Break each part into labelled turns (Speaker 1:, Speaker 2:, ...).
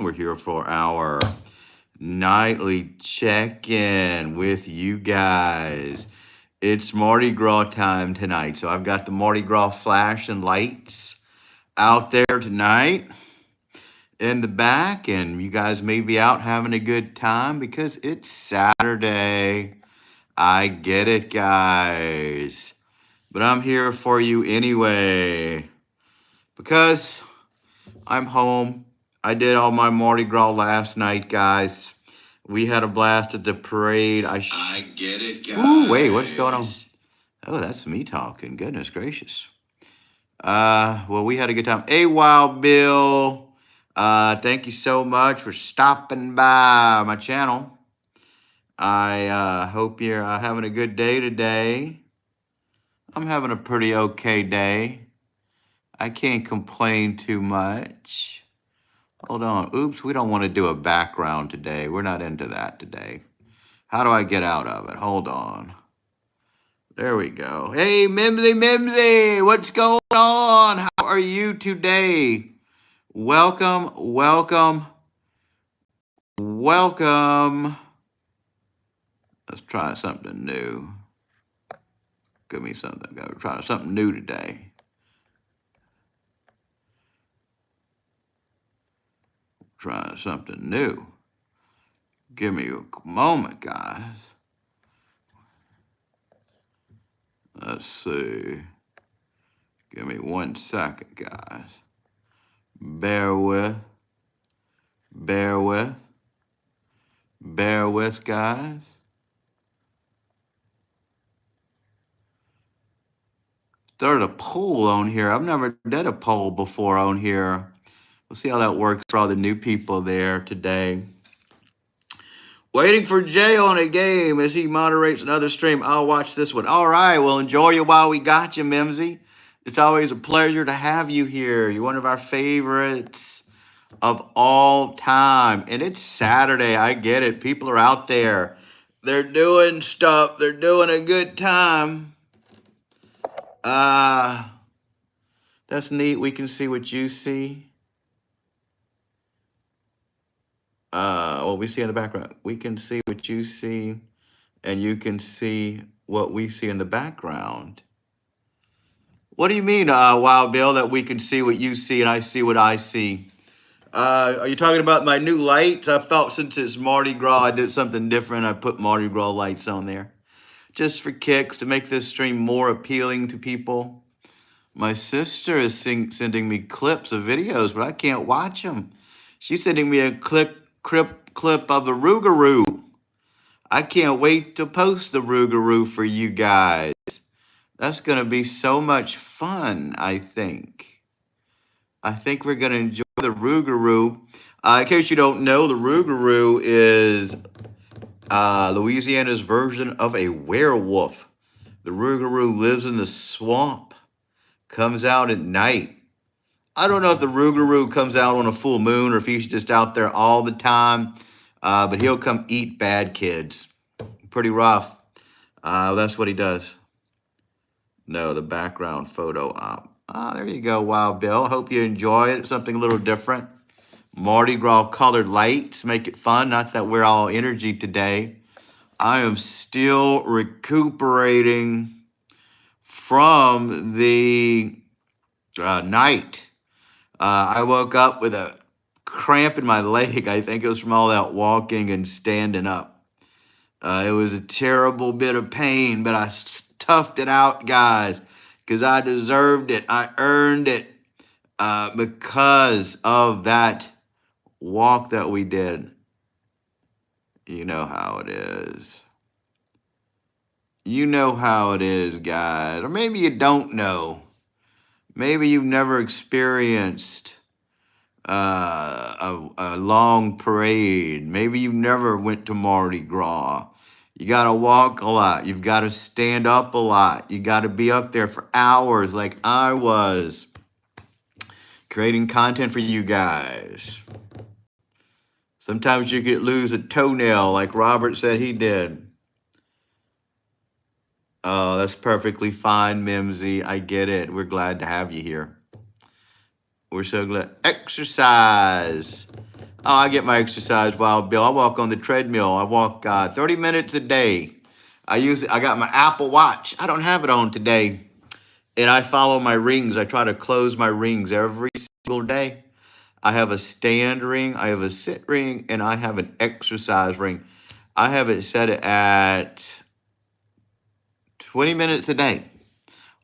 Speaker 1: We're here for our nightly check-in with you guys. It's Mardi Gras time tonight, so I've got the Mardi Gras flashing lights out there tonight in the back, and you guys may be out having a good time because it's Saturday. I get it, guys. But I'm here for you anyway because I'm home. I did all my Mardi Gras last night, guys. We had a blast at the parade. I get it, guys. Ooh, wait, what's going on? Oh, that's me talking. Goodness gracious. Well, we had a good time. Hey, Wild Bill. Thank you so much for stopping by my channel. I hope you're having a good day today. I'm having a pretty okay day. I can't complain too much. Hold on. Oops, we don't want to do a background today. We're not into that today. How do I get out of it? Hold on. There we go. Hey, Mimsy, what's going on? How are you today? Welcome, welcome, welcome. Let's try something new. Give me something. Gotta try something new today. Try something new. Give me a moment, guys. Let's see. Give me 1 second, guys. Bear with, guys. Started a poll on here. I've never did a poll before on here. We'll see how that works for all the new people there today. Waiting for Jay on a game as he moderates another stream. I'll watch this one. All right, well, enjoy you while we got you, Mimsy. It's always a pleasure to have you here. You're one of our favorites of all time. And it's Saturday. I get it. People are out there. They're doing stuff. They're doing a good time. That's neat. We can see what you see. What we see in the background. We can see what you see, and you can see what we see in the background. What do you mean, Wild Bill, that we can see what you see and I see what I see? Are you talking about my new lights? I felt since it's Mardi Gras, I did something different. I put Mardi Gras lights on there just for kicks to make this stream more appealing to people. My sister is sending me clips of videos, but I can't watch them. She's sending me a clip of the Rougarou. I can't wait to post the Rougarou for you guys. That's going to be so much fun, I think. I think we're going to enjoy the Rougarou. In case you don't know, the Rougarou is Louisiana's version of a werewolf. The Rougarou lives in the swamp, comes out at night. I don't know if the Rougarou comes out on a full moon or if he's just out there all the time, but he'll come eat bad kids. Pretty rough. That's what he does. No, the background photo op. There you go, Wild Bill. Hope you enjoy it. Something a little different. Mardi Gras colored lights make it fun. Not that we're all energy today. I am still recuperating from the night. I woke up with a cramp in my leg. I think it was from all that walking and standing up. It was a terrible bit of pain, but I toughed it out, guys, because I deserved it. I earned it because of that walk that we did. You know how it is. You know how it is, guys. Or maybe you don't know. Maybe you've never experienced a long parade. Maybe you never went to Mardi Gras. You got to walk a lot. You've got to stand up a lot. You got to be up there for hours like I was, creating content for you guys. Sometimes you could lose a toenail like Robert said he did. Oh, that's perfectly fine, Mimsy. I get it. We're glad to have you here. We're so glad. Exercise. Oh, I get my exercise, Wild Bill. I walk on the treadmill. I walk 30 minutes a day. I got my Apple Watch. I don't have it on today. And I follow my rings. I try to close my rings every single day. I have a stand ring, I have a sit ring, and I have an exercise ring. I have it set at 20 minutes a day,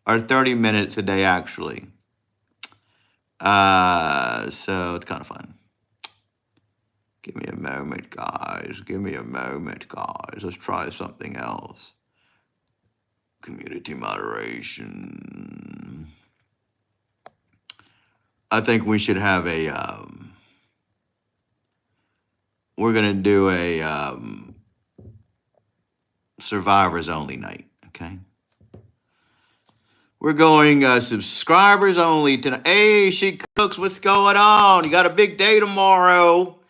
Speaker 1: or 30 minutes a day, actually. So it's kind of fun. Give me a moment, guys. Give me a moment, guys. Let's try something else. Community moderation. I think we should have we're going to do a survivors only night, okay? We're going subscribers only tonight. Hey, She Cooks, what's going on? You got a big day tomorrow.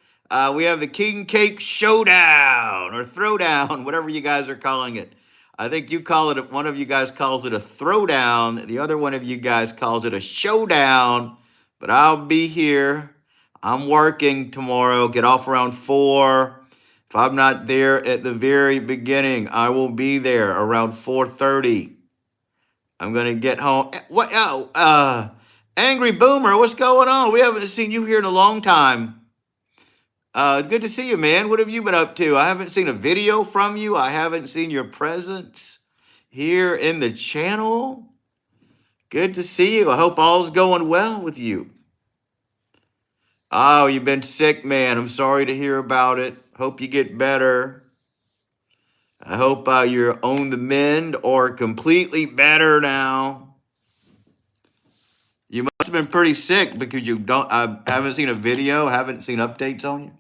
Speaker 1: We have the King Cake Showdown or Throwdown, whatever you guys are calling it. I think you call it, one of you guys calls it a throwdown. The other one of you guys calls it a showdown. But I'll be here. I'm working tomorrow. Get off around 4. If I'm not there at the very beginning, I will be there around 4:30. I'm gonna get home. What? Oh, Angry Boomer, what's going on? We haven't seen you here in a long time. It's good to see you, man. What have you been up to? I haven't seen a video from you. I haven't seen your presence here in the channel. Good to see you. I hope all's going well with you. Oh, you've been sick, man. I'm sorry to hear about it. Hope you get better. I hope you're on the mend or completely better now. You must have been pretty sick because you don't. I haven't seen a video, haven't seen updates on you.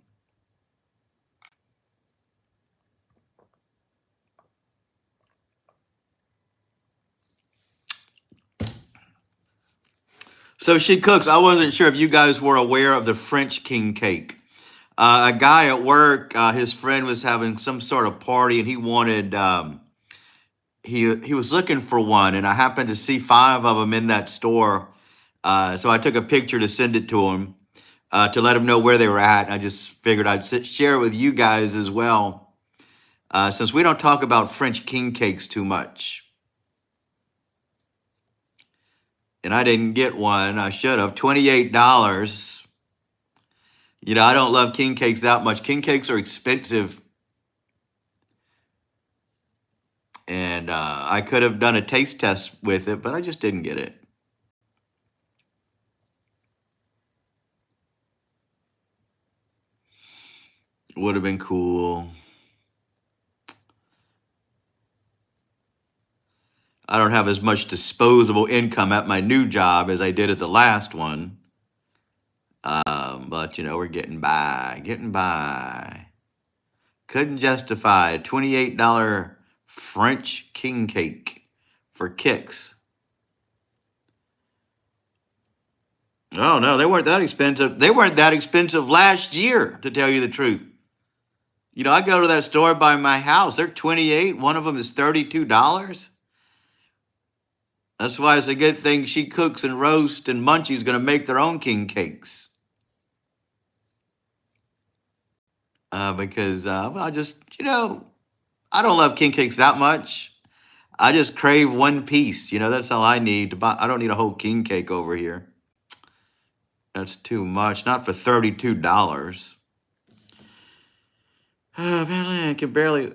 Speaker 1: So She Cooks. I wasn't sure if you guys were aware of the French king cake. A guy at work, his friend was having some sort of party, and he wanted. He was looking for one, and I happened to see 5 of them in that store. So I took a picture to send it to him to let him know where they were at. I just figured I'd share it with you guys as well, since we don't talk about French king cakes too much. And I didn't get one. I should have. $28. You know, I don't love king cakes that much. King cakes are expensive. And I could have done a taste test with it, but I just didn't get it. Would have been cool. I don't have as much disposable income at my new job as I did at the last one. But, you know, we're getting by, getting by. Couldn't justify a $28 French king cake for kicks. Oh, no, they weren't that expensive. They weren't that expensive last year, to tell you the truth. You know, I go to that store by my house. They're 28. One of them is $32. That's why it's a good thing She Cooks and Roast and Munchie's going to make their own king cakes. Because I just, you know, I don't love king cakes that much. I just crave one piece. You know, that's all I need to buy. I don't need a whole king cake over here. That's too much. Not for $32. Oh, man, I can barely.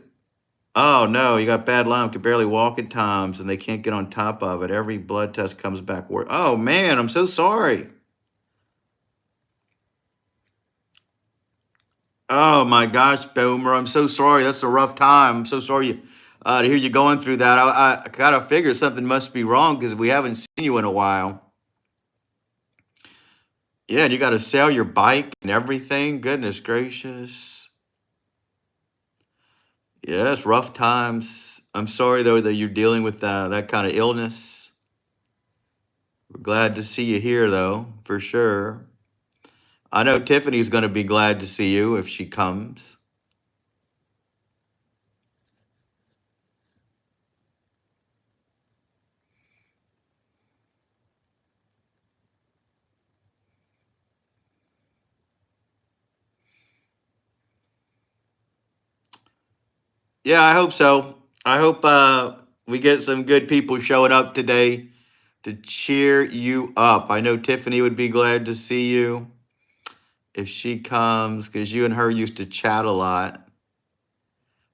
Speaker 1: Oh, no, you got bad Lyme. Can barely walk at times, and they can't get on top of it. Every blood test comes back worse. Oh, man, I'm so sorry. Oh my gosh, Boomer, I'm so sorry. That's a rough time. I'm so sorry to hear you going through that. I kind of figured something must be wrong because we haven't seen you in a while. Yeah, and you got to sell your bike and everything. Goodness gracious. Yes, rough times. I'm sorry though that you're dealing with that kind of illness. We're glad to see you here though, for sure. I know Tiffany's going to be glad to see you if she comes. Yeah, I hope so. I hope we get some good people showing up today to cheer you up. I know Tiffany would be glad to see you if she comes because you and her used to chat a lot.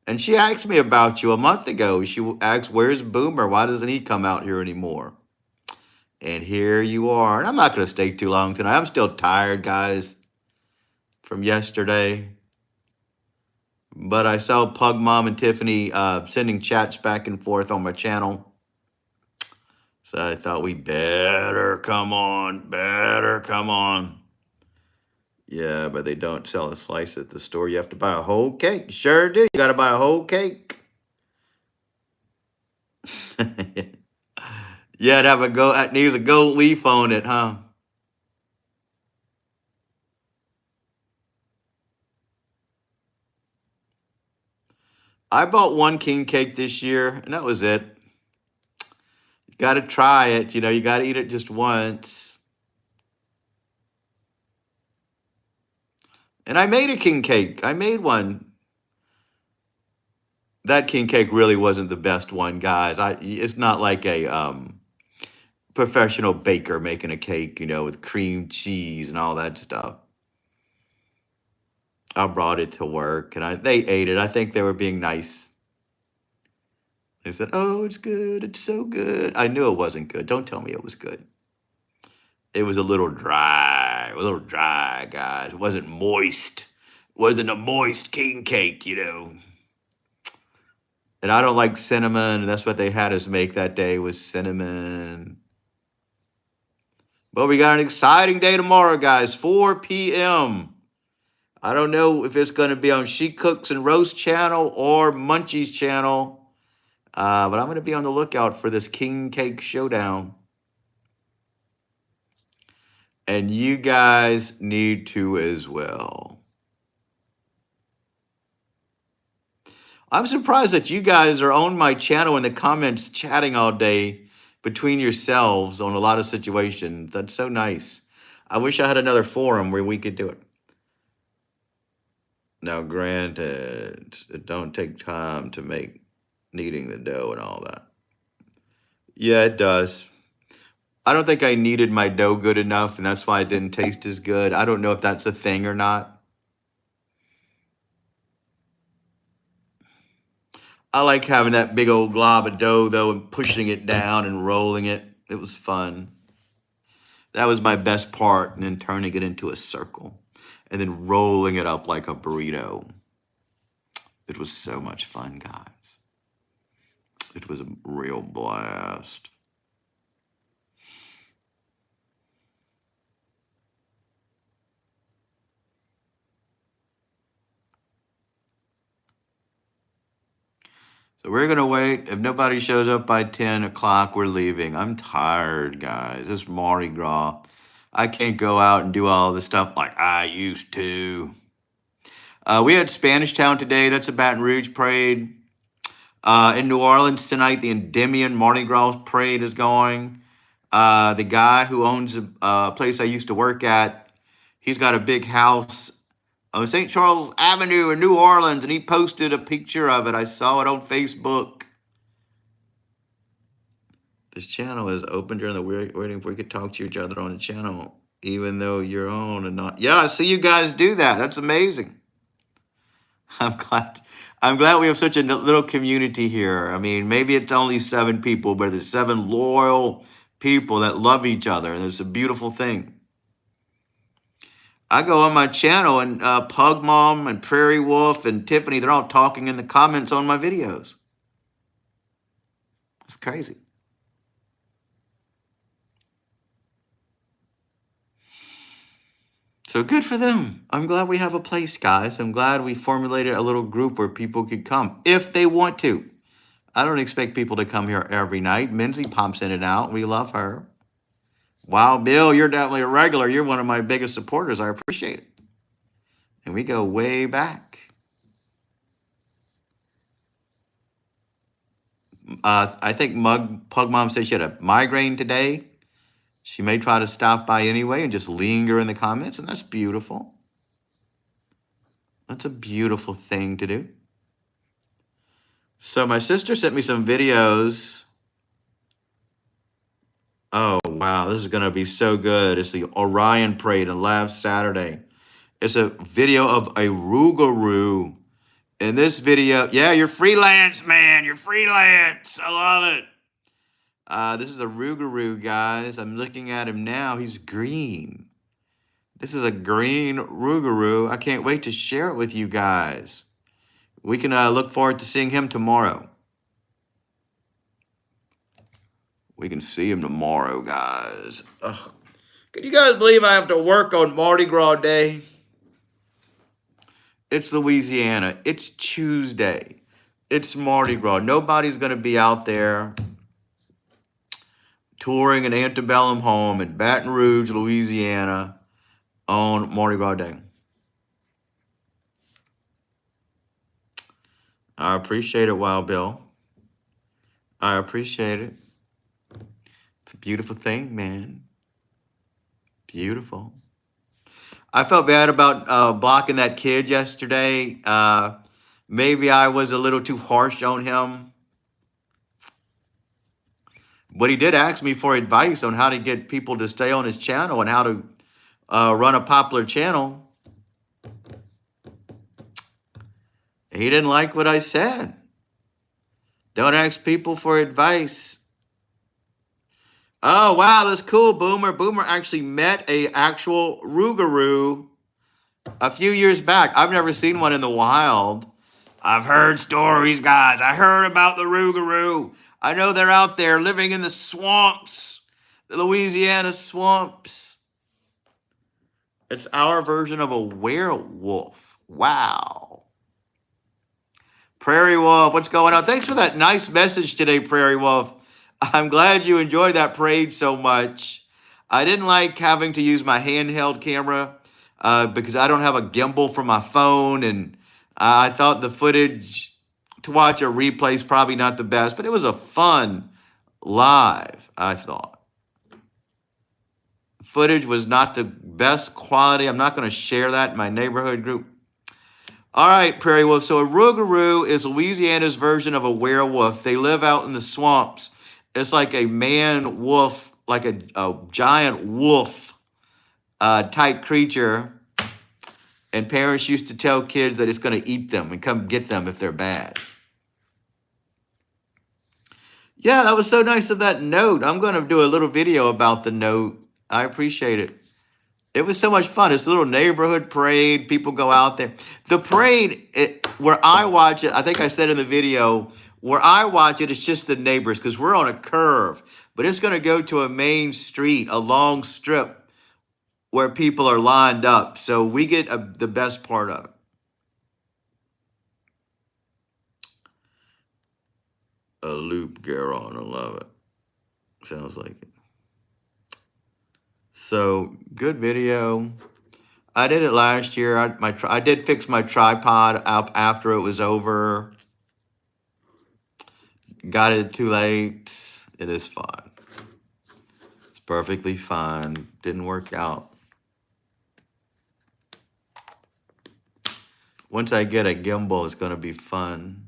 Speaker 1: And she asked me about you a month ago. She asked, "Where's Boomer? Why doesn't he come out here anymore?" And here you are. And I'm not going to stay too long tonight. I'm still tired, guys, from yesterday. But I saw Pug Mom and Tiffany sending chats back and forth on my channel. So I thought we better come on. Better come on. Yeah, but they don't sell a slice at the store. You have to buy a whole cake. Sure do. You got to buy a whole cake. Yeah, it needs a gold leaf on it, huh? I bought one king cake this year, and that was it. You got to try it. You got to eat it just once. And I made a king cake. I made one. That king cake really wasn't the best one, guys. It's not like a professional baker making a cake, with cream cheese and all that stuff. I brought it to work and they ate it. I think they were being nice. They said, "Oh, it's good. It's so good." I knew it wasn't good. Don't tell me it was good. It was a little dry, guys. It wasn't moist. It wasn't a moist king cake. And I don't like cinnamon. And that's what they had us make that day was cinnamon. But we got an exciting day tomorrow, guys. 4 p.m. I don't know if it's going to be on She Cooks and Roast channel or Munchie's channel. But I'm going to be on the lookout for this king cake showdown. And you guys need to as well. I'm surprised that you guys are on my channel in the comments chatting all day between yourselves on a lot of situations. That's so nice. I wish I had another forum where we could do it. Now, granted, it don't take time to make kneading the dough and all that. Yeah, it does. I don't think I kneaded my dough good enough, and that's why it didn't taste as good. I don't know if that's a thing or not. I like having that big old glob of dough, though, and pushing it down and rolling it. It was fun. That was my best part, and then turning it into a circle and then rolling it up like a burrito. It was so much fun, guys. It was a real blast. So we're going to wait. If nobody shows up by 10 o'clock, we're leaving. I'm tired, guys. It's Mardi Gras. I can't go out and do all the stuff like I used to. We had Spanish Town today. That's a Baton Rouge parade. In New Orleans tonight, the Endymion Mardi Gras parade is going. The guy who owns a place I used to work at, he's got a big house on St. Charles Avenue in New Orleans, and he posted a picture of it. I saw it on Facebook. This channel is open during the waiting for we could talk to each other on the channel, even though you're on and not. Yeah, I see you guys do that. That's amazing. I'm glad. I'm glad we have such a little community here. I mean, maybe it's only 7 people, but it's 7 loyal people that love each other, and it's a beautiful thing. I go on my channel, and Pug Mom and Prairie Wolf and Tiffany, they're all talking in the comments on my videos. It's crazy. So good for them. I'm glad we have a place, guys. I'm glad we formulated a little group where people could come if they want to. I don't expect people to come here every night. Minzy pops in and out. We love her. Wow, Bill, you're definitely a regular. You're one of my biggest supporters. I appreciate it. And we go way back. I think Pug Mom said she had a migraine today. She may try to stop by anyway and just linger in the comments, and that's beautiful. That's a beautiful thing to do. So my sister sent me some videos. Oh, wow, this is going to be so good. It's the Orion Parade on last Saturday. It's a video of a Rougarou. In this video, yeah, you're freelance, man. You're freelance. I love it. This is a Rougarou, guys. I'm looking at him now. He's green. This is a green Rougarou. I can't wait to share it with you guys. We can look forward to seeing him tomorrow. We can see him tomorrow, guys. Ugh. Can you guys believe I have to work on Mardi Gras Day? It's Louisiana. It's Tuesday. It's Mardi Gras. Nobody's going to be out there touring an antebellum home in Baton Rouge, Louisiana on Mardi Gras Day. I appreciate it, Wild Bill. I appreciate it. It's a beautiful thing, man. Beautiful. I felt bad about blocking that kid yesterday. Maybe I was a little too harsh on him. But he did ask me for advice on how to get people to stay on his channel and how to run a popular channel. He didn't like what I said. Don't ask people for advice. Oh, wow, that's cool, Boomer. Boomer actually met a actual Rougarou a few years back. I've never seen one in the wild. I've heard stories, guys. I heard about the Rougarou. I know they're out there living in the swamps, the Louisiana swamps. It's our version of a werewolf. Wow. Prairie Wolf, what's going on? Thanks for that nice message today, Prairie Wolf. I'm glad you enjoyed that parade so much. I didn't like having to use my handheld camera because I don't have a gimbal for my phone, and I thought the footage to watch a replay is probably not the best, but it was a fun live, I thought. Footage was not the best quality. I'm not going to share that in my neighborhood group. All right, Prairie Wolf. So a Rougarou is Louisiana's version of a werewolf. They live out in the swamps. It's like a man wolf, like a giant wolf type creature. And parents used to tell kids that it's going to eat them and come get them if they're bad. Yeah, that was so nice of that note. I'm going to do a little video about the note. I appreciate it. It was so much fun. It's a little neighborhood parade. People go out there. The parade, where I watch it, I think I said in the video, where I watch it, it's just the neighbors because we're on a curve. But it's going to go to a main street, a long strip where people are lined up. So we get the best part of it. A loop, Garon. I love it. Sounds like it. So good video. I did it last year. I did fix my tripod up after it was over. Got it too late. It is fine. It's perfectly fine. Didn't work out. Once I get a gimbal, it's going to be fun.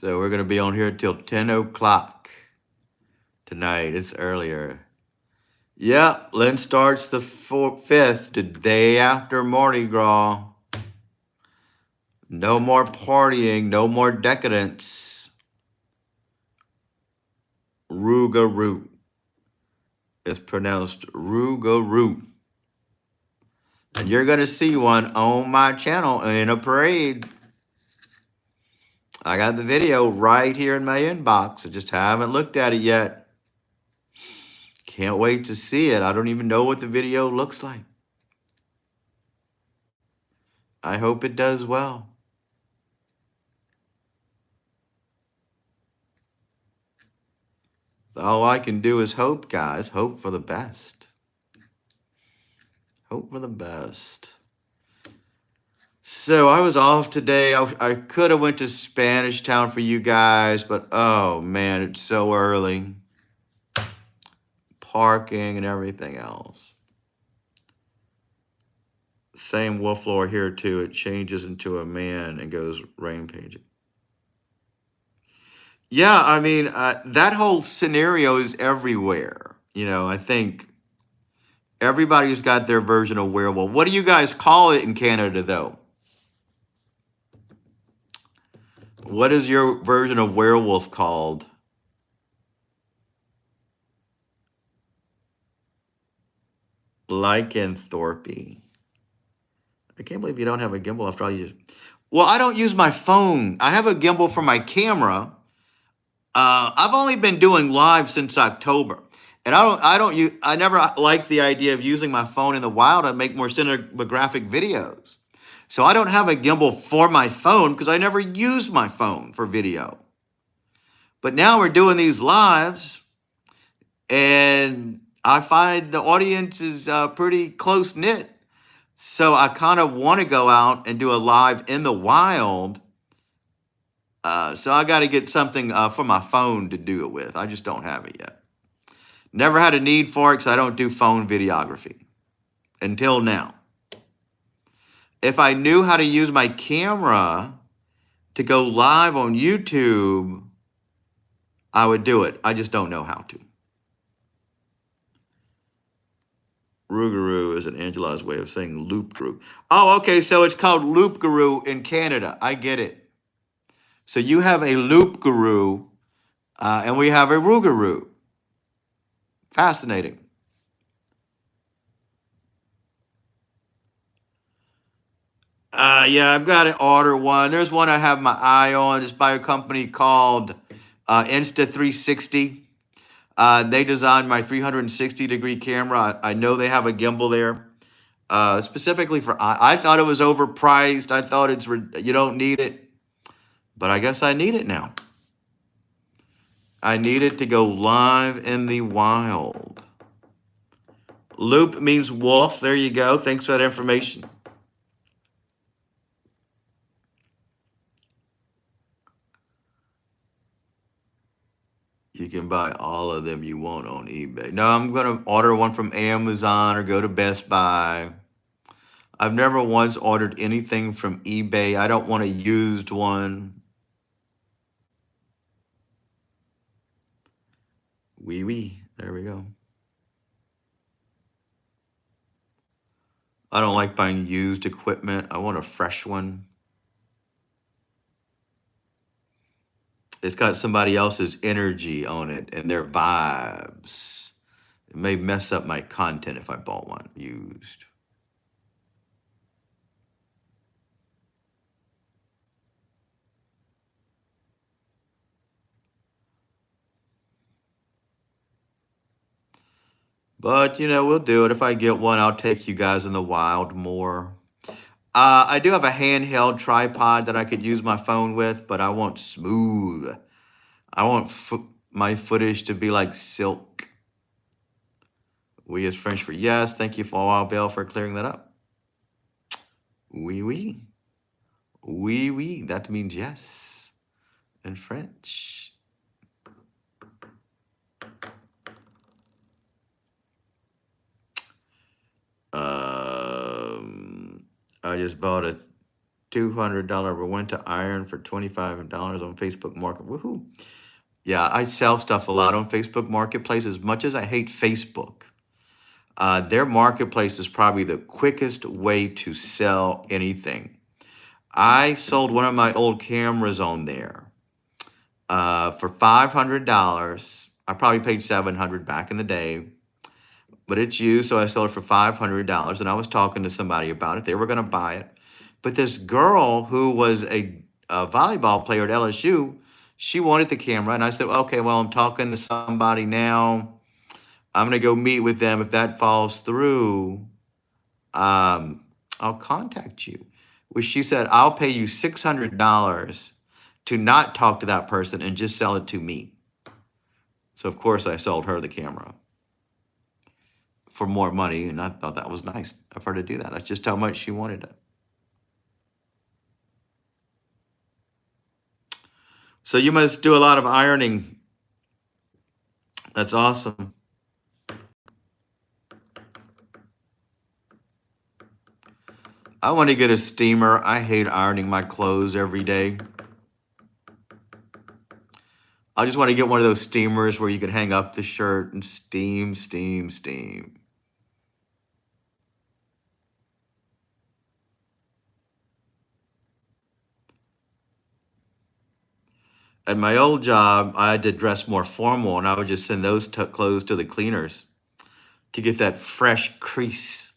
Speaker 1: So we're going to be on here till 10 o'clock tonight. It's earlier. Yeah, Lynn starts the 5th, the day after Mardi Gras. No more partying, no more decadence. Rougarou. It's pronounced Rougarou. And you're going to see one on my channel in a parade. I got the video right here in my inbox. I just haven't looked at it yet. Can't wait to see it. I don't even know what the video looks like. I hope it does well. All I can do is hope, guys. Hope for the best. Hope for the best. So I was off today. I could have went to Spanish Town for you guys, but oh man, it's so early. Parking and everything else. Same wolf lore here too. It changes into a man and goes rampaging. Yeah, I mean, that whole scenario is everywhere. I think everybody's got their version of werewolf. What do you guys call it in Canada, though? What is your version of werewolf called? Lycanthropy. I can't believe you don't have a gimbal after all you use. Well, I don't use my phone. I have a gimbal for my camera. I've only been doing live since October, and I never liked the idea of using my phone in the wild to make more cinematographic videos. So I don't have a gimbal for my phone because I never used my phone for video. But now we're doing these lives, and I find the audience is pretty close knit. So I kind of want to go out and do a live in the wild. So I got to get something for my phone to do it with. I just don't have it yet. Never had a need for it because I don't do phone videography until now. If I knew how to use my camera to go live on YouTube, I would do it. I just don't know how to. Rougarou is an Angela's way of saying loop guru. Oh, okay. So it's called Loop Guru in Canada. I get it. So you have a Loop Guru, and we have a Rougarou. Fascinating. Yeah, I've got to order one. There's one I have my eye on. It's by a company called Insta360. They designed my 360-degree camera. I know they have a gimbal there, specifically for. I thought it was overpriced. I thought you don't need it, but I guess I need it now. I need it to go live in the wild. Loop means wolf. There you go. Thanks for that information. You can buy all of them you want on eBay. No, I'm going to order one from Amazon or go to Best Buy. I've never once ordered anything from eBay. I don't want a used one. Wee. There we go. I don't like buying used equipment. I want a fresh one. It's got somebody else's energy on it and their vibes. It may mess up my content if I bought one used. But, we'll do it. If I get one, I'll take you guys in the wild more. I do have a handheld tripod that I could use my phone with, but I want smooth. I want my footage to be like silk. We is French for yes. Thank you for Wild Bell for clearing that up. Oui. That means yes in French. I just bought a $200 Rowenta iron for $25 on Facebook Market. Woohoo! Yeah, I sell stuff a lot on Facebook Marketplace. As much as I hate Facebook, their marketplace is probably the quickest way to sell anything. I sold one of my old cameras on there for $500. I probably paid $700 back in the day, but it's used, so I sold it for $500. And I was talking to somebody about it. They were going to buy it, but this girl who was a volleyball player at LSU, she wanted the camera, and I said, okay, well, I'm talking to somebody now. I'm going to go meet with them. If that falls through, I'll contact you. Which she said, I'll pay you $600 to not talk to that person and just sell it to me. So of course I sold her the camera for more money, and I thought that was nice of her to do that. That's just how much she wanted it. So you must do a lot of ironing. That's awesome. I want to get a steamer. I hate ironing my clothes every day. I just want to get one of those steamers where you can hang up the shirt and steam, steam, steam. At my old job, I had to dress more formal, and I would just send those clothes to the cleaners to get that fresh crease.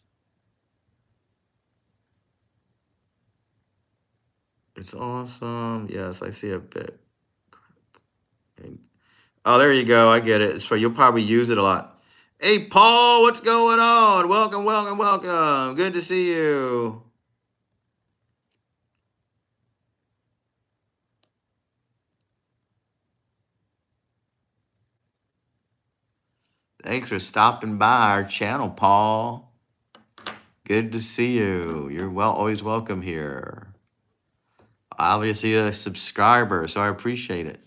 Speaker 1: It's awesome. Yes, I see a bit. Oh, there you go. I get it. So you'll probably use it a lot. Hey, Paul, what's going on? Welcome, welcome, welcome. Good to see you. Thanks for stopping by our channel, Paul. Good to see you. You're always welcome here. Obviously a subscriber, so I appreciate it.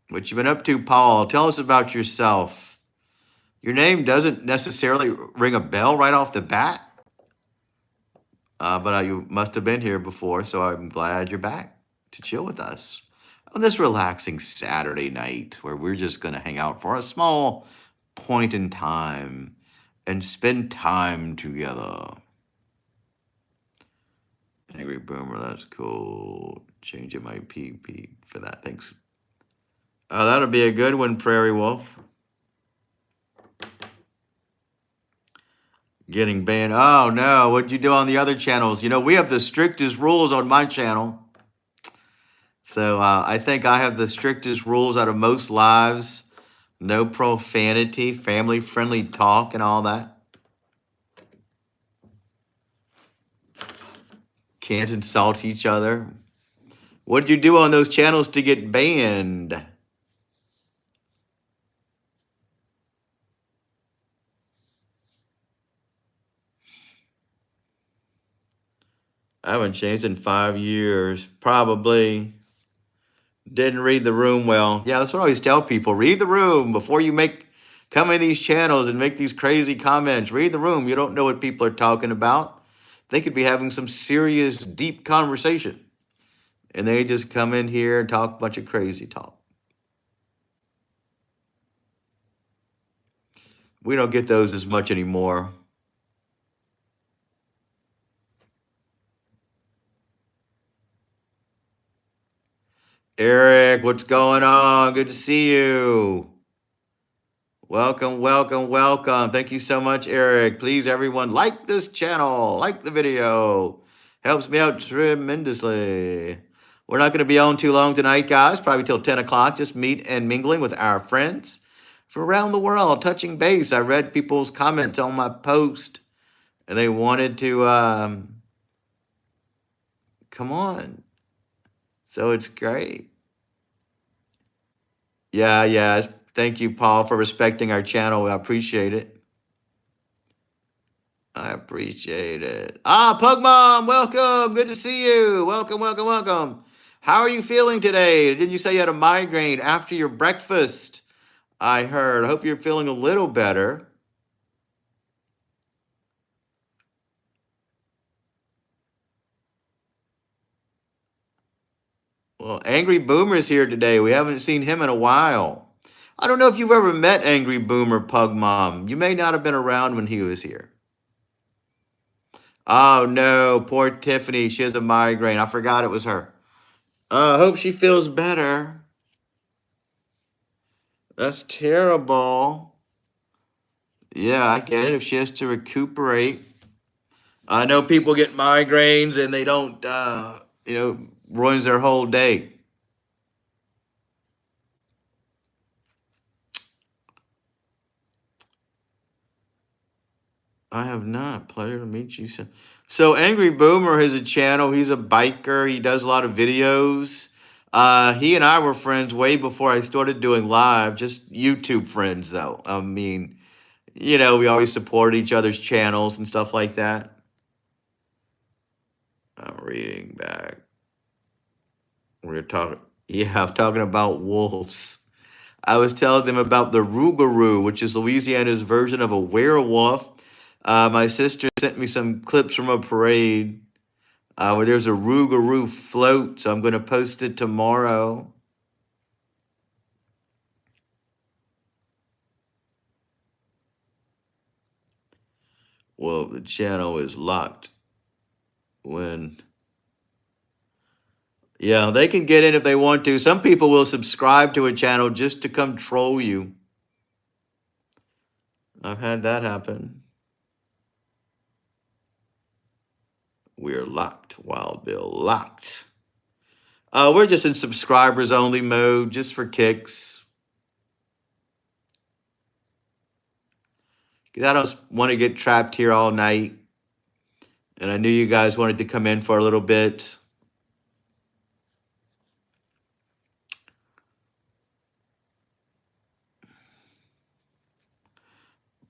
Speaker 1: What you been up to, Paul? Tell us about yourself. Your name doesn't necessarily ring a bell right off the bat, but you must have been here before, so I'm glad you're back to chill with us on this relaxing Saturday night where we're just going to hang out for a small point in time and spend time together. Angry Boomer, that's cool. Changing my PP for that. Thanks. That'll be a good one, Prairie Wolf. Getting banned. Oh no, what'd you do on the other channels? You know, we have the strictest rules on my channel. So I think I have the strictest rules out of most lives. No profanity, family-friendly talk, and all that. Can't insult each other. What did you do on those channels to get banned? I haven't changed in 5 years. Probably didn't read the room well. Yeah, that's what I always tell people. Read the room before you come in these channels and make these crazy comments. Read the room. You don't know what people are talking about. They could be having some serious, deep conversation. And they just come in here and talk a bunch of crazy talk. We don't get those as much anymore. Eric, what's going on? Good to see you. Welcome, welcome, welcome. Thank you so much, Eric. Please, everyone, like this channel, like the video. Helps me out tremendously. We're not going to be on too long tonight, guys, probably till 10 o'clock. Just meet and mingling with our friends from around the world, touching base. I read people's comments on my post, and they wanted to come on. So it's great. Yeah. Thank you, Paul, for respecting our channel. I appreciate it. I appreciate it. Pug Mom, welcome. Good to see you. Welcome, welcome, welcome. How are you feeling today? Didn't you say you had a migraine after your breakfast? I heard. I hope you're feeling a little better. Well, Angry Boomer's here today. We haven't seen him in a while. I don't know if you've ever met Angry Boomer, Pug Mom. You may not have been around when he was here. Oh no, poor Tiffany. She has a migraine. I forgot it was her. I hope she feels better. That's terrible. Yeah, I get it. If she has to recuperate. I know people get migraines and they don't, ruins their whole day. I have not. Pleasure to meet you. So Angry Boomer has a channel. He's a biker. He does a lot of videos. He and I were friends way before I started doing live, just YouTube friends though. I mean, we always support each other's channels and stuff like that. I'm reading back. We're talking, yeah, I'm talking about wolves. I was telling them about the Rougarou, which is Louisiana's version of a werewolf. My sister sent me some clips from a parade where there's a Rougarou float, so I'm going to post it tomorrow. Well, the channel is locked. Yeah, they can get in if they want to. Some people will subscribe to a channel just to come troll you. I've had that happen. We're locked, Wild Bill, locked. We're just in subscribers only mode, just for kicks. Because I don't want to get trapped here all night. And I knew you guys wanted to come in for a little bit.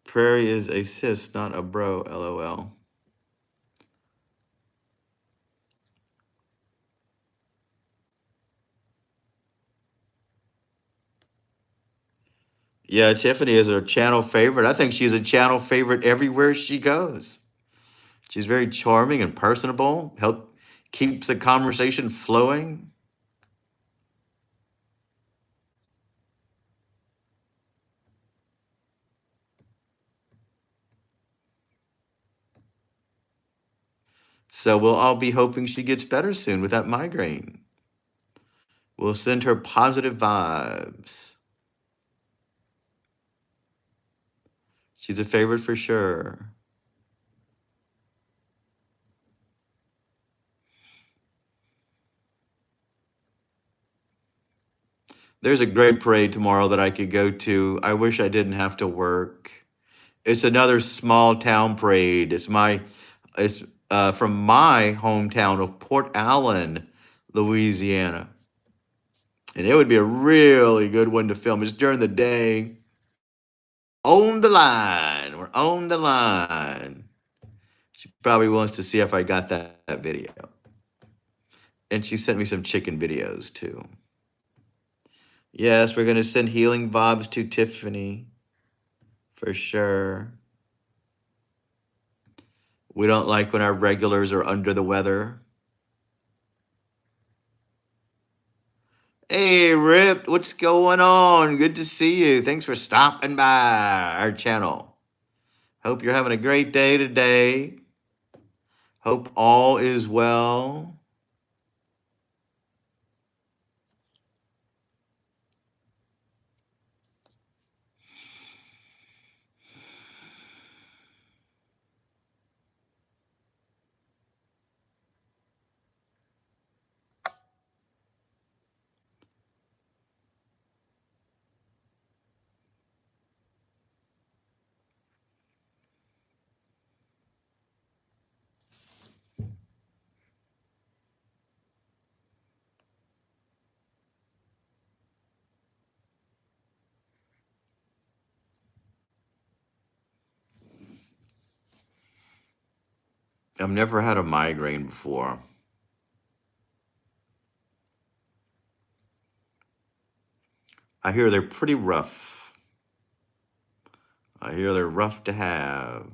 Speaker 1: Prairie is a sis, not a bro, LOL. Yeah, Tiffany is a channel favorite. I think she's a channel favorite everywhere she goes. She's very charming and personable, help keeps the conversation flowing. So we'll all be hoping she gets better soon with that migraine. We'll send her positive vibes. She's a favorite for sure. There's a great parade tomorrow that I could go to. I wish I didn't have to work. It's another small town parade. It's from my hometown of Port Allen, Louisiana. And it would be a really good one to film. It's during the day. On the line. We're on the line. She probably wants to see if I got that video. And she sent me some chicken videos too. Yes, we're going to send healing vibes to Tiffany. For sure. We don't like when our regulars are under the weather. Hey, Rip, what's going on? Good to see you. Thanks for stopping by our channel. Hope you're having a great day today. Hope all is well. I've never had a migraine before. I hear they're pretty rough. I hear they're rough to have.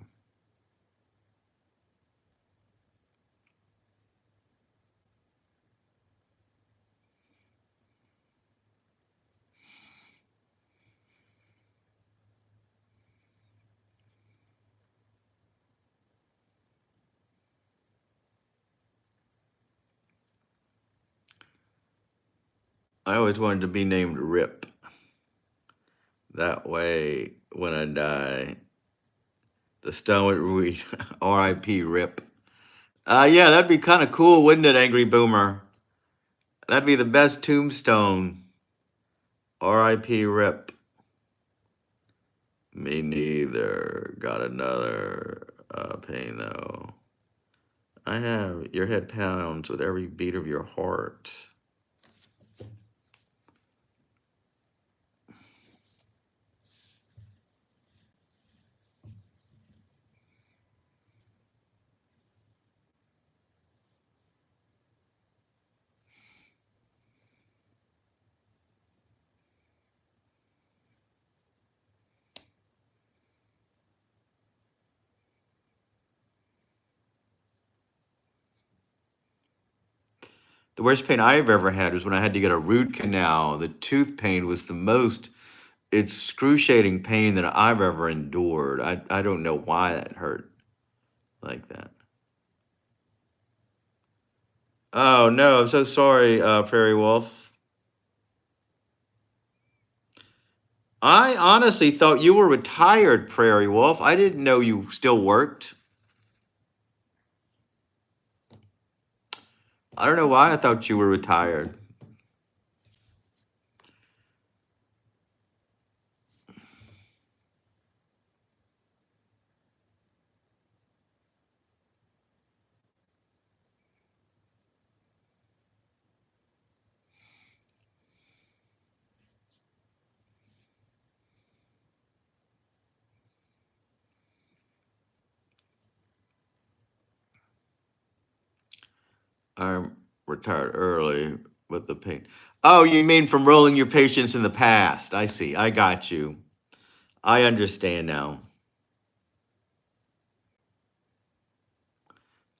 Speaker 1: I always wanted to be named Rip. That way, when I die, the stone would read R.I.P. Rip. Yeah, that'd be kind of cool, wouldn't it, Angry Boomer? That'd be the best tombstone. R.I.P. Rip. Me neither. Got another pain though. I have your head pounds with every beat of your heart. The worst pain I've ever had was when I had to get a root canal. The tooth pain was the most excruciating pain that I've ever endured. I don't know why that hurt like that. Oh no, I'm so sorry, Prairie Wolf. I honestly thought you were retired, Prairie Wolf. I didn't know you still worked. I don't know why I thought you were retired. I'm retired early with the pain. Oh, you mean from rolling your patients in the past? I see. I got you. I understand now.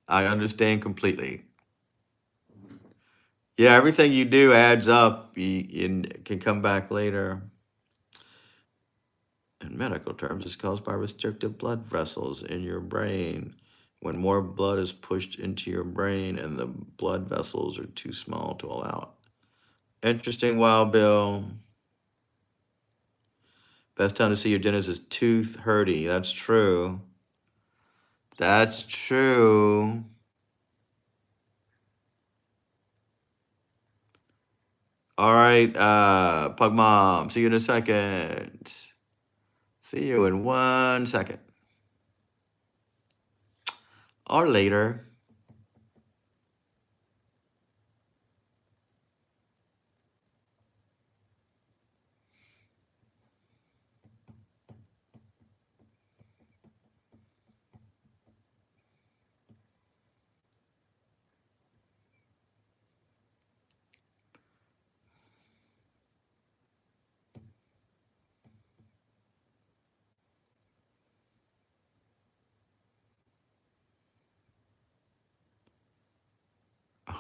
Speaker 1: I understand completely. Yeah, everything you do adds up and can come back later. In medical terms, it's caused by restricted blood vessels in your brain. When more blood is pushed into your brain and the blood vessels are too small to allow it. Interesting, Wild Bill. Best time to see your dentist is tooth hurty. That's true. That's true. All right, Pug Mom. See you in a second. See you in 1 second. Or later.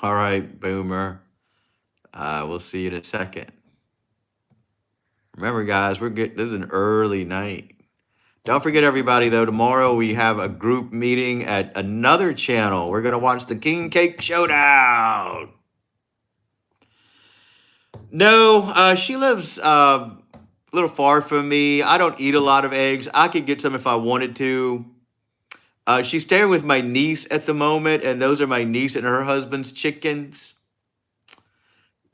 Speaker 1: All right, Boomer. We'll see you in a second. Remember, guys, this is an early night. Don't forget, everybody, though, tomorrow we have a group meeting at another channel. We're going to watch the King Cake Showdown. No, she lives a little far from me. I don't eat a lot of eggs. I could get some if I wanted to. She's staying with my niece at the moment, and those are my niece and her husband's chickens.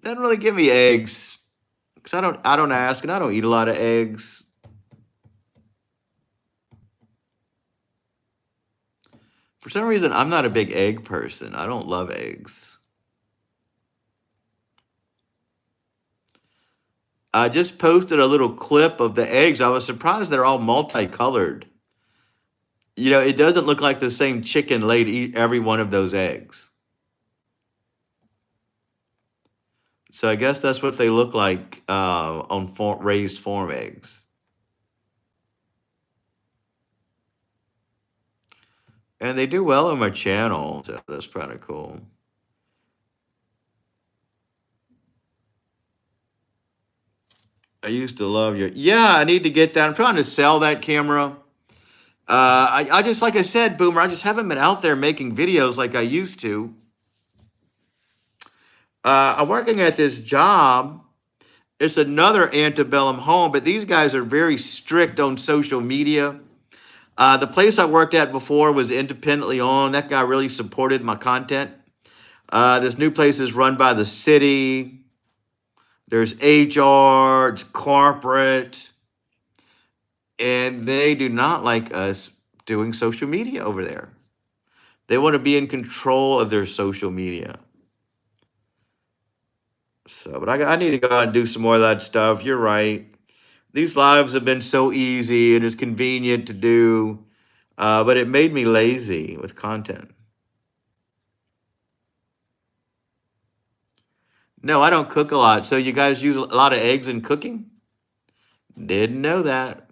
Speaker 1: Doesn't really give me eggs because I don't ask, and I don't eat a lot of eggs. For some reason, I'm not a big egg person. I don't love eggs. I just posted a little clip of the eggs. I was surprised they're all multicolored. You know, it doesn't look like the same chicken laid every one of those eggs. So I guess that's what they look like on raised farm eggs. And they do well on my channel, so that's kind of cool. I used to love your. Yeah, I need to get that. I'm trying to sell that camera. I just, like I said, Boomer, I just haven't been out there making videos like I used to. I'm working at this job. It's another antebellum home, but these guys are very strict on social media. The place I worked at before was independently owned. That guy really supported my content. This new place is run by the city. There's HR, it's corporate, and they do not like us doing social media over there. They want to be in control of their social media. So, but I need to go out and do some more of that stuff. You're right. These lives have been so easy and it's convenient to do, but it made me lazy with content. No, I don't cook a lot. So you guys use a lot of eggs in cooking? Didn't know that.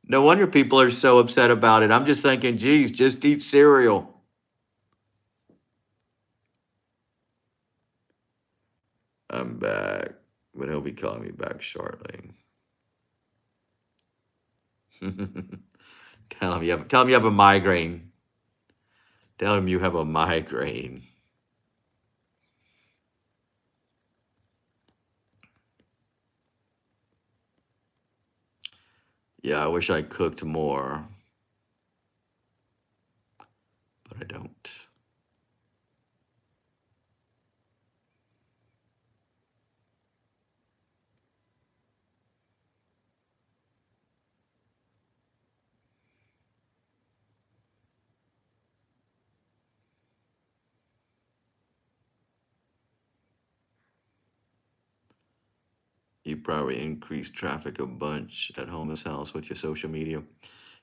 Speaker 1: No wonder people are so upset about it. I'm just thinking, geez, just eat cereal. I'm back, but he'll be calling me back shortly. Tell him you have a migraine. Tell him you have a migraine. Yeah, I wish I cooked more, but I don't. You probably increase traffic a bunch at Homer's house with your social media.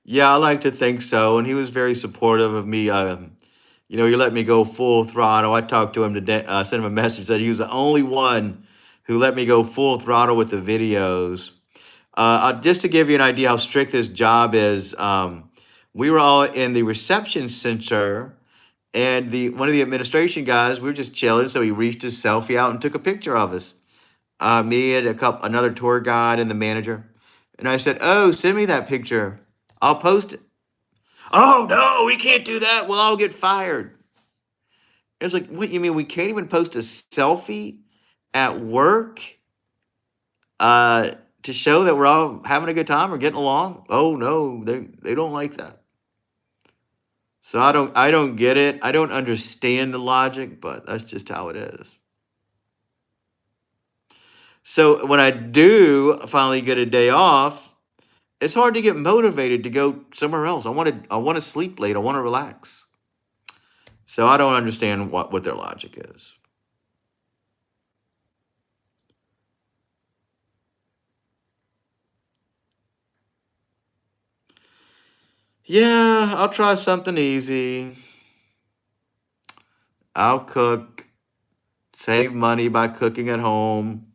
Speaker 1: Yeah, I like to think so. And he was very supportive of me. He let me go full throttle. I talked to him today, sent him a message that he was the only one who let me go full throttle with the videos. Just to give you an idea how strict this job is, we were all in the reception center, and the one of the administration guys, we were just chilling, so he reached his selfie out and took a picture of us. Me and another tour guide and the manager. And I said, "Oh, send me that picture. I'll post it." "Oh no, we can't do that. We'll all get fired." It's like, what you mean we can't even post a selfie at work uh, to show that we're all having a good time or getting along? Oh no, they don't like that. So I don't get it. I don't understand the logic, but that's just how it is. So when I do finally get a day off, it's hard to get motivated to go somewhere else. I want to sleep late. I want to relax. So I don't understand what their logic is. Yeah, I'll try something easy. I'll cook, save money by cooking at home,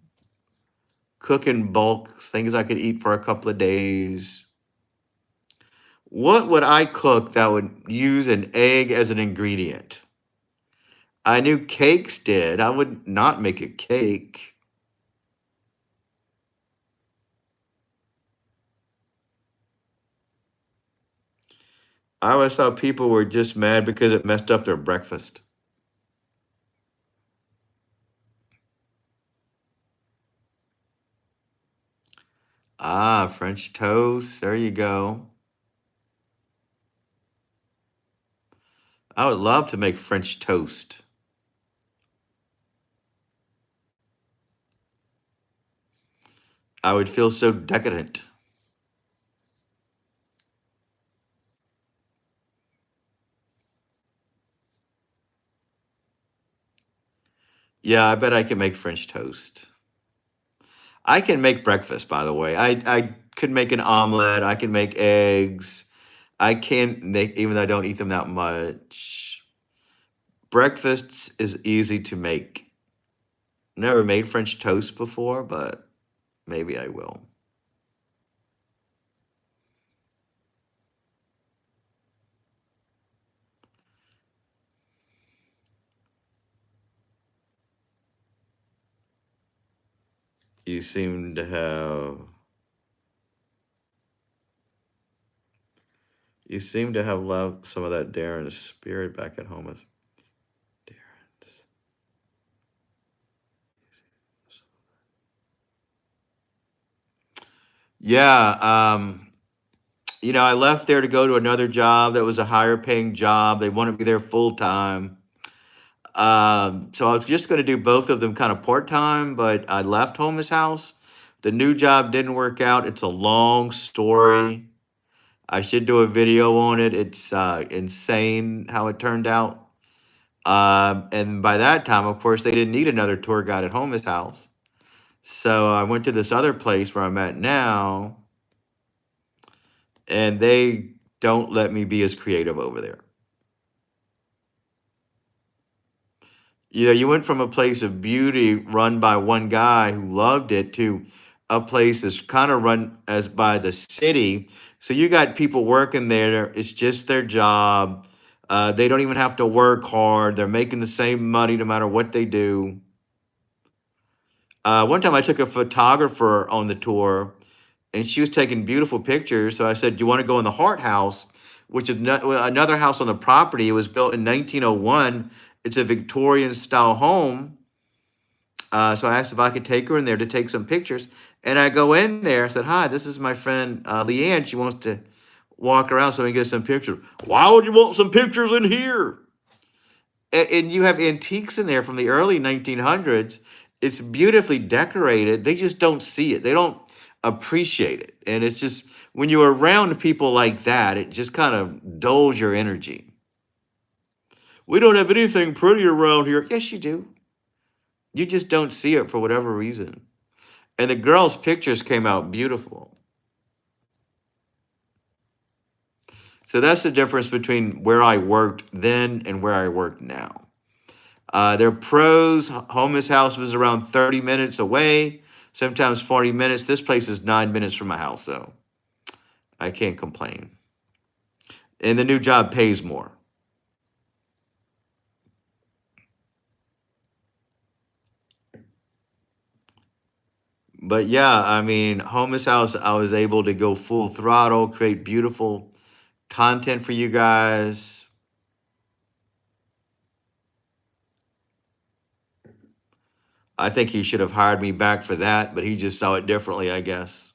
Speaker 1: cook in bulk, things I could eat for a couple of days. What would I cook that would use an egg as an ingredient? I knew cakes did. I would not make a cake. I always thought people were just mad because it messed up their breakfast. Ah, French toast. There you go. I would love to make French toast. I would feel so decadent. Yeah, I bet I can make French toast. I can make breakfast, by the way. I could make an omelet. I can make eggs. I can make, even though I don't eat them that much. Breakfast is easy to make. Never made French toast before, but maybe I will. You seem to have you seem to have left some of that Darren spirit back at home. Darren's. Yeah, I left there to go to another job that was a higher paying job. They wanted me there full time. So I was just going to do both of them kind of part time, but I left home his house. The new job didn't work out. It's a long story. I should do a video on it. It's insane how it turned out. And by that time, of course, they didn't need another tour guide at home his house. So I went to this other place where I'm at now, and they don't let me be as creative over there. You went from a place of beauty run by one guy who loved it to a place that's kind of run as by the city. So you got people working there. It's just their job. They don't even have to work hard. They're making the same money no matter what they do. One time I took a photographer on the tour, and she was taking beautiful pictures. So I said, "Do you want to go in the Hart House, which is another house on the property? It was built in 1901. It's a Victorian style home." So I asked if I could take her in there to take some pictures. And I go in there. I said, "Hi, this is my friend Leanne. She wants to walk around so we can get some pictures." "Why would you want some pictures in here?" And you have antiques in there from the early 1900s. It's beautifully decorated. They just don't see it. They don't appreciate it. And it's just when you're around people like that, it just kind of dulls your energy. "We don't have anything pretty around here." Yes, you do. You just don't see it for whatever reason. And the girls' pictures came out beautiful. So that's the difference between where I worked then and where I work now. Their pros, Homeless House was around 30 minutes away, sometimes 40 minutes. This place is 9 minutes from my house, so I can't complain. And the new job pays more. But yeah, I mean, Homeless House, I was able to go full throttle, create beautiful content for you guys. I think he should have hired me back for that, but he just saw it differently, I guess.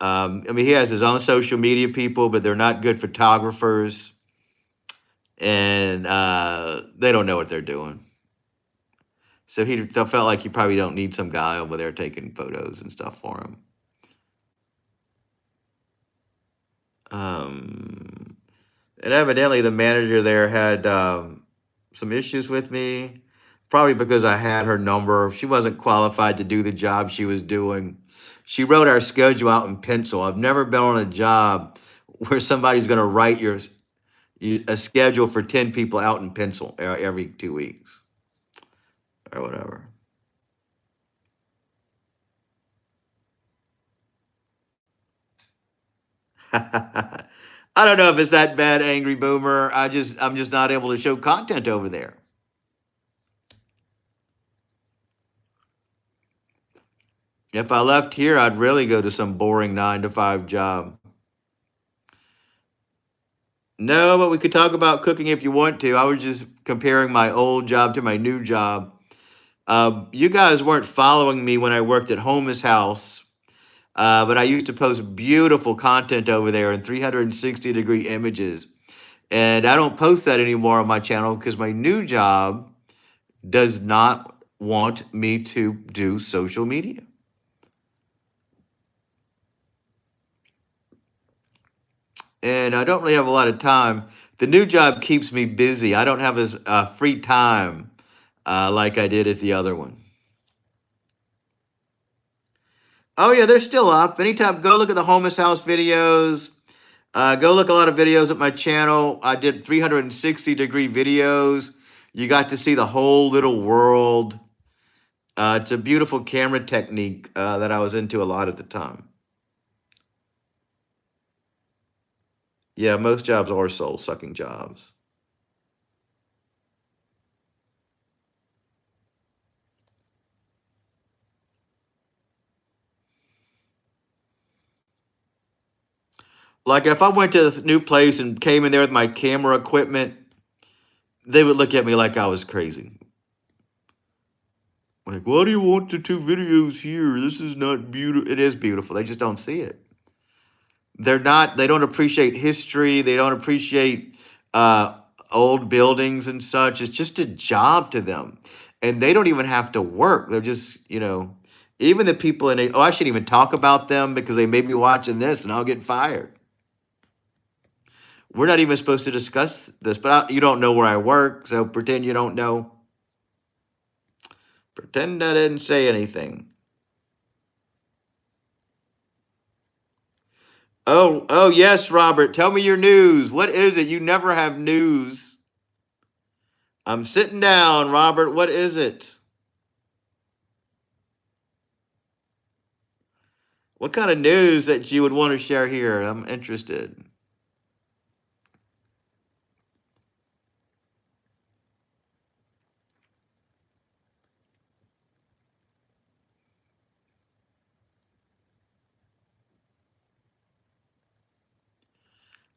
Speaker 1: I mean, he has his own social media people, but they're not good photographers, and they don't know what they're doing. So he felt like he probably don't need some guy over there taking photos and stuff for him. And evidently, the manager there had some issues with me, probably because I had her number. She wasn't qualified to do the job she was doing. She wrote our schedule out in pencil. I've never been on a job where somebody's going to write a schedule for 10 people out in pencil every 2 weeks or whatever. I don't know if it's that bad, Angry Boomer. I'm just not able to show content over there. If I left here, I'd really go to some boring 9 to 5 job. No, but we could talk about cooking if you want to. I was just comparing my old job to my new job. You guys weren't following me when I worked at Homeless House, but I used to post beautiful content over there in 360-degree images. And I don't post that anymore on my channel because my new job does not want me to do social media. And I don't really have a lot of time. The new job keeps me busy. I don't have as free time like I did at the other one. Oh yeah, they're still up. Anytime, go look at the Homeless House videos. Go look a lot of videos at my channel. I did 360-degree videos. You got to see the whole little world. It's a beautiful camera technique that I was into a lot at the time. Yeah, most jobs are soul-sucking jobs. Like if I went to this new place and came in there with my camera equipment, they would look at me like I was crazy. Like, "Why do you want the 2 videos here? This is not beautiful." It is beautiful. They just don't see it. They don't appreciate history. They don't appreciate uh, old buildings and such. It's just a job to them. And they don't even have to work. They're just, even the people I shouldn't even talk about them because they may be watching this and I'll get fired. We're not even supposed to discuss this, but you don't know where I work. So pretend you don't know. Pretend I didn't say anything. Oh, yes, Robert. Tell me your news. What is it? You never have news. I'm sitting down, Robert. What is it? What kind of news that you would want to share here? I'm interested.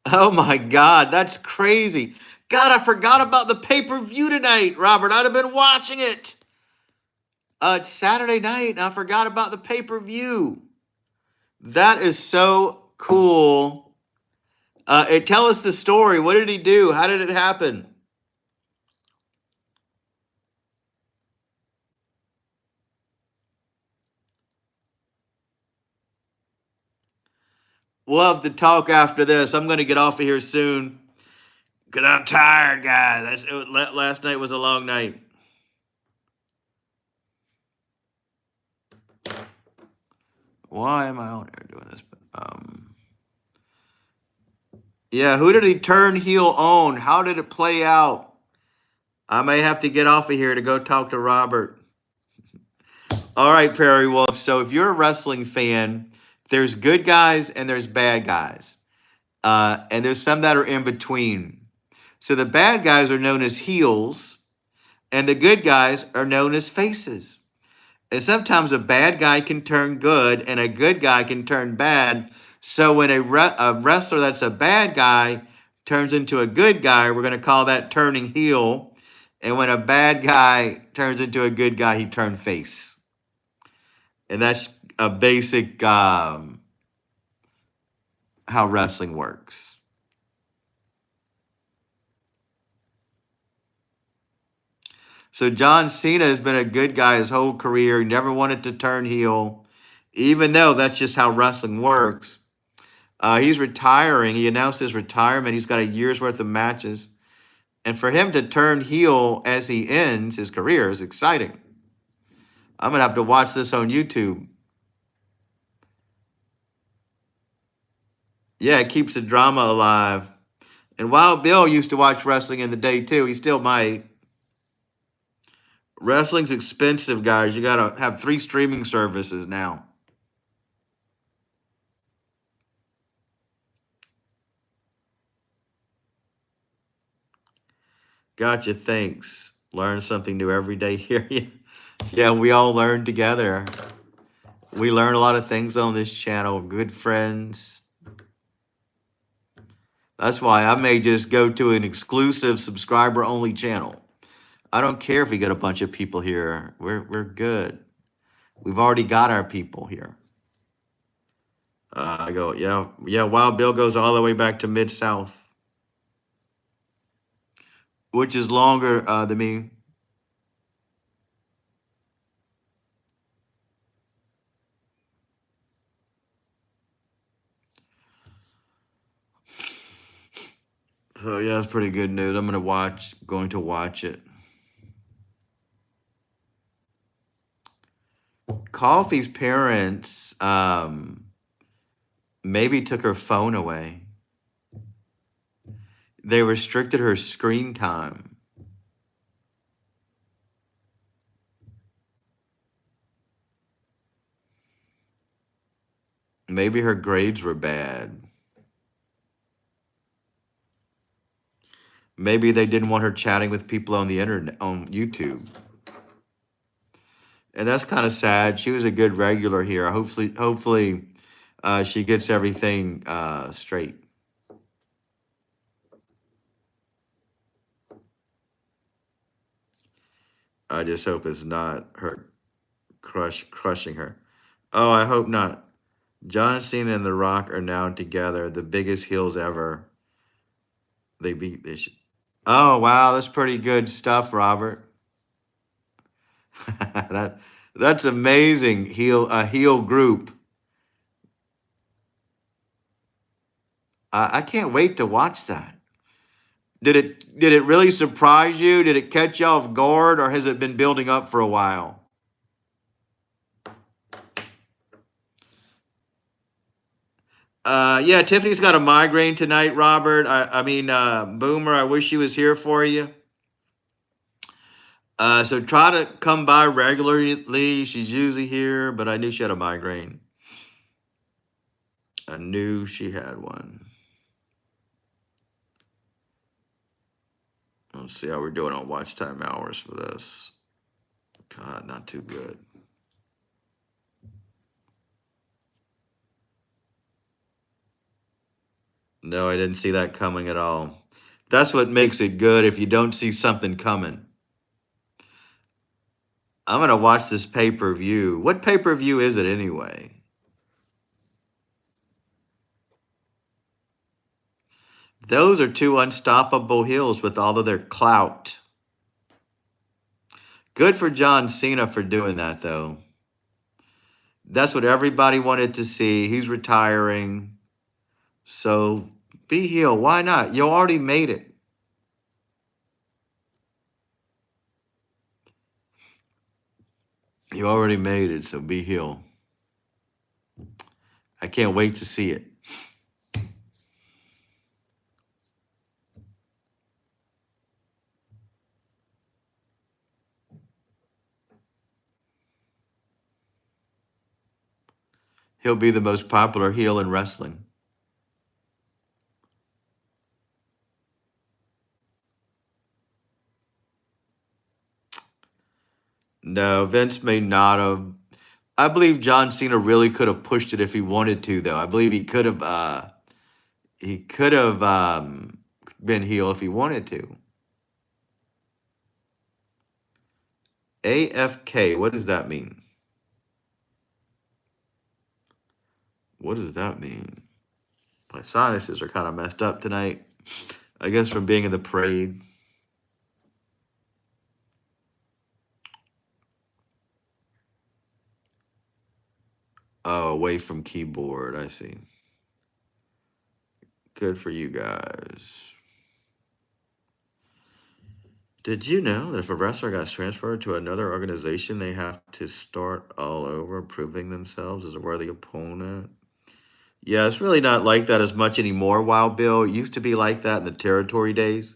Speaker 1: Oh my God, that's crazy. God, I forgot about the pay-per-view tonight, Robert. I'd have been watching it. It's Saturday night, and I forgot about the pay-per-view. That is so cool. Tell us the story. What did he do? How did it happen? We'll have to talk after this. I'm going to get off of here soon because I'm tired, guys. Last night was a long night. Why am I on here doing this? Yeah, who did he turn heel on? How did it play out? I may have to get off of here to go talk to Robert. All right, Prairie Wolf. So if you're a wrestling fan, there's good guys and there's bad guys. And there's some that are in between. So the bad guys are known as heels, and the good guys are known as faces. And sometimes a bad guy can turn good and a good guy can turn bad. So when a wrestler that's a bad guy turns into a good guy, we're going to call that turning heel. And when a bad guy turns into a good guy, he turned face. And that's a basic how wrestling works. So John Cena has been a good guy his whole career. He never wanted to turn heel, even though that's just how wrestling works. He's retiring. He announced his retirement. He's got a year's worth of matches. And for him to turn heel as he ends his career is exciting. I'm going to have to watch this on YouTube. Yeah, it keeps the drama alive. And Wild Bill used to watch wrestling in the day too. He still might. Wrestling's expensive, guys. You got to have 3 streaming services now. Gotcha. Thanks. Learn something new every day here. Yeah, we all learn together. We learn a lot of things on this channel. Good friends. That's why I may just go to an exclusive subscriber only channel. I don't care if we get a bunch of people here. We're good. We've already got our people here. I go, yeah. Wild Bill goes all the way back to Mid-South, which is longer than me. So yeah, it's pretty good news. I'm going to watch it. Coffee's parents maybe took her phone away. They restricted her screen time. Maybe her grades were bad. Maybe they didn't want her chatting with people on the internet, on YouTube. And that's kind of sad. She was a good regular here. Hopefully, she gets everything straight. I just hope it's not her crushing her. Oh, I hope not. John Cena and The Rock are now together, the biggest heels ever. They beat this. Oh wow, that's pretty good stuff, Robert. that that's amazing. Heel group. I can't wait to watch that. Did it really surprise you? Did it catch you off guard, or has it been building up for a while? Yeah, Tiffany's got a migraine tonight, Robert. I mean, Boomer, I wish she was here for you. So try to come by regularly. She's usually here, but I knew she had a migraine. I knew she had one. Let's see how we're doing on watch time hours for this. God, not too good. No, I didn't see that coming at all. That's what makes it good if you don't see something coming. I'm gonna watch this pay-per-view. What pay-per-view is it anyway? Those are two unstoppable heels with all of their clout. Good for John Cena for doing that, though. That's what everybody wanted to see. He's retiring. So be heel. Why not? You already made it. You already made it, so be heel. I can't wait to see it. He'll be the most popular heel in wrestling. No, Vince may not have. I believe John Cena really could have pushed it if he wanted to, though. I believe he could have. He could have been heel if he wanted to. AFK. What does that mean? What does that mean? My sinuses are kind of messed up tonight. I guess from being in the parade. Oh, away from keyboard. I see. Good for you guys. Did you know that if a wrestler got transferred to another organization, they have to start all over, proving themselves as a worthy opponent? Yeah, it's really not like that as much anymore, Wild Bill. It used to be like that in the territory days.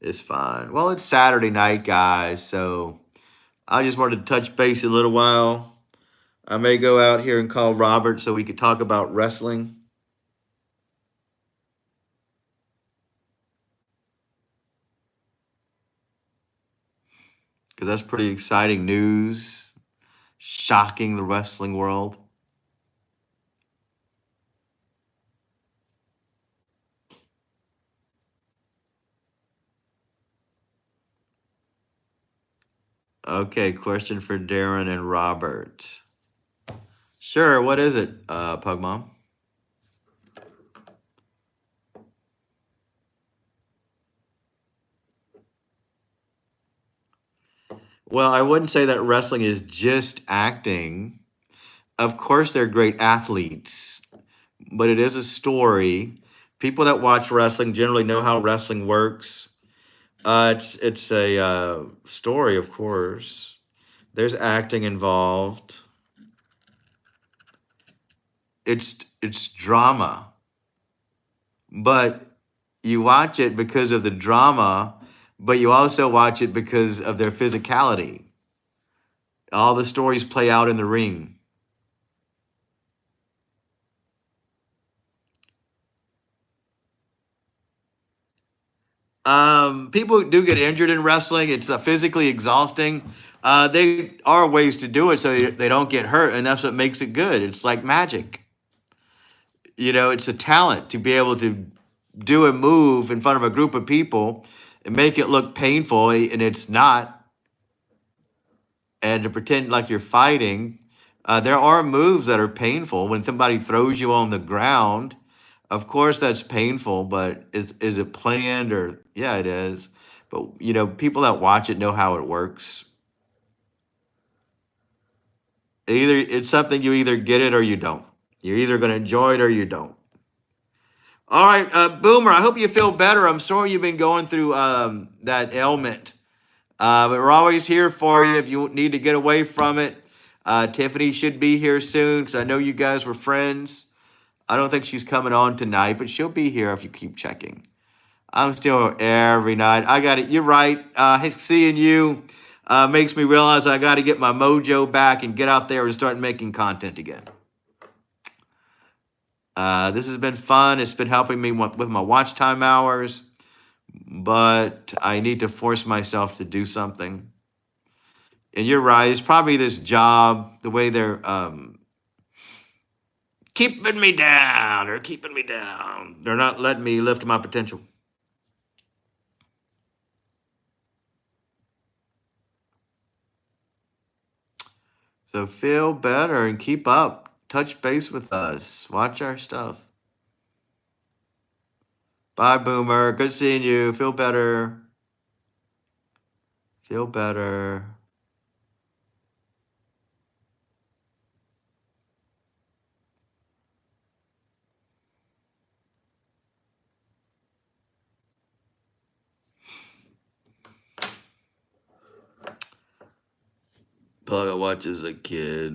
Speaker 1: It's fine. Well, it's Saturday night, guys, so I just wanted to touch base a little while. I may go out here and call Robert so we could talk about wrestling. Because that's pretty exciting news, shocking the wrestling world. Okay, question for Darren and Robert. Sure, what is it, Pug Mom? Well, I wouldn't say that wrestling is just acting. Of course, they're great athletes, but it is a story. People that watch wrestling generally know how wrestling works. It's a story, of course. There's acting involved. It's drama, but you watch it because of the drama, but you also watch it because of their physicality. All the stories play out in the ring. People do get injured in wrestling. It's physically exhausting. They are ways to do it so they don't get hurt, and that's what makes it good. It's like magic. It's a talent to be able to do a move in front of a group of people and make it look painful, and it's not, and to pretend like you're fighting. There are moves that are painful when somebody throws you on the ground. Of course, that's painful, but is it planned or yeah, it is. But people that watch it know how it works. Either it's something you either get it or you don't. You're either going to enjoy it or you don't. All right, Boomer. I hope you feel better. I'm sorry you've been going through that ailment, but we're always here for you if you need to get away from it. Tiffany should be here soon because I know you guys were friends. I don't think she's coming on tonight, but she'll be here if you keep checking. I'm still every night. I got it. You're right. Seeing you makes me realize I got to get my mojo back and get out there and start making content again. This has been fun. It's been helping me with my watch time hours, but I need to force myself to do something. And you're right. It's probably this job, the way they're keeping me down or keeping me down. They're not letting me lift my potential. So feel better and keep up. Touch base with us. Watch our stuff. Bye, Boomer. Good seeing you. Feel better. Feel better. Plug I watched as a kid.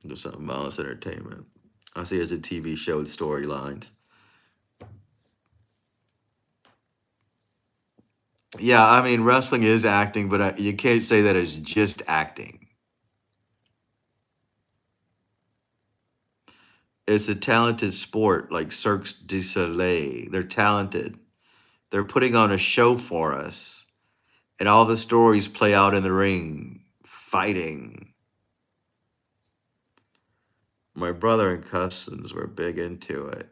Speaker 1: Do something Malice Entertainment. I see it as a TV show with storylines. Yeah, I mean, wrestling is acting, but you can't say that it's just acting. It's a talented sport like Cirque du Soleil. They're talented. They're putting on a show for us. And all the stories play out in the ring, fighting. My brother and cousins were big into it.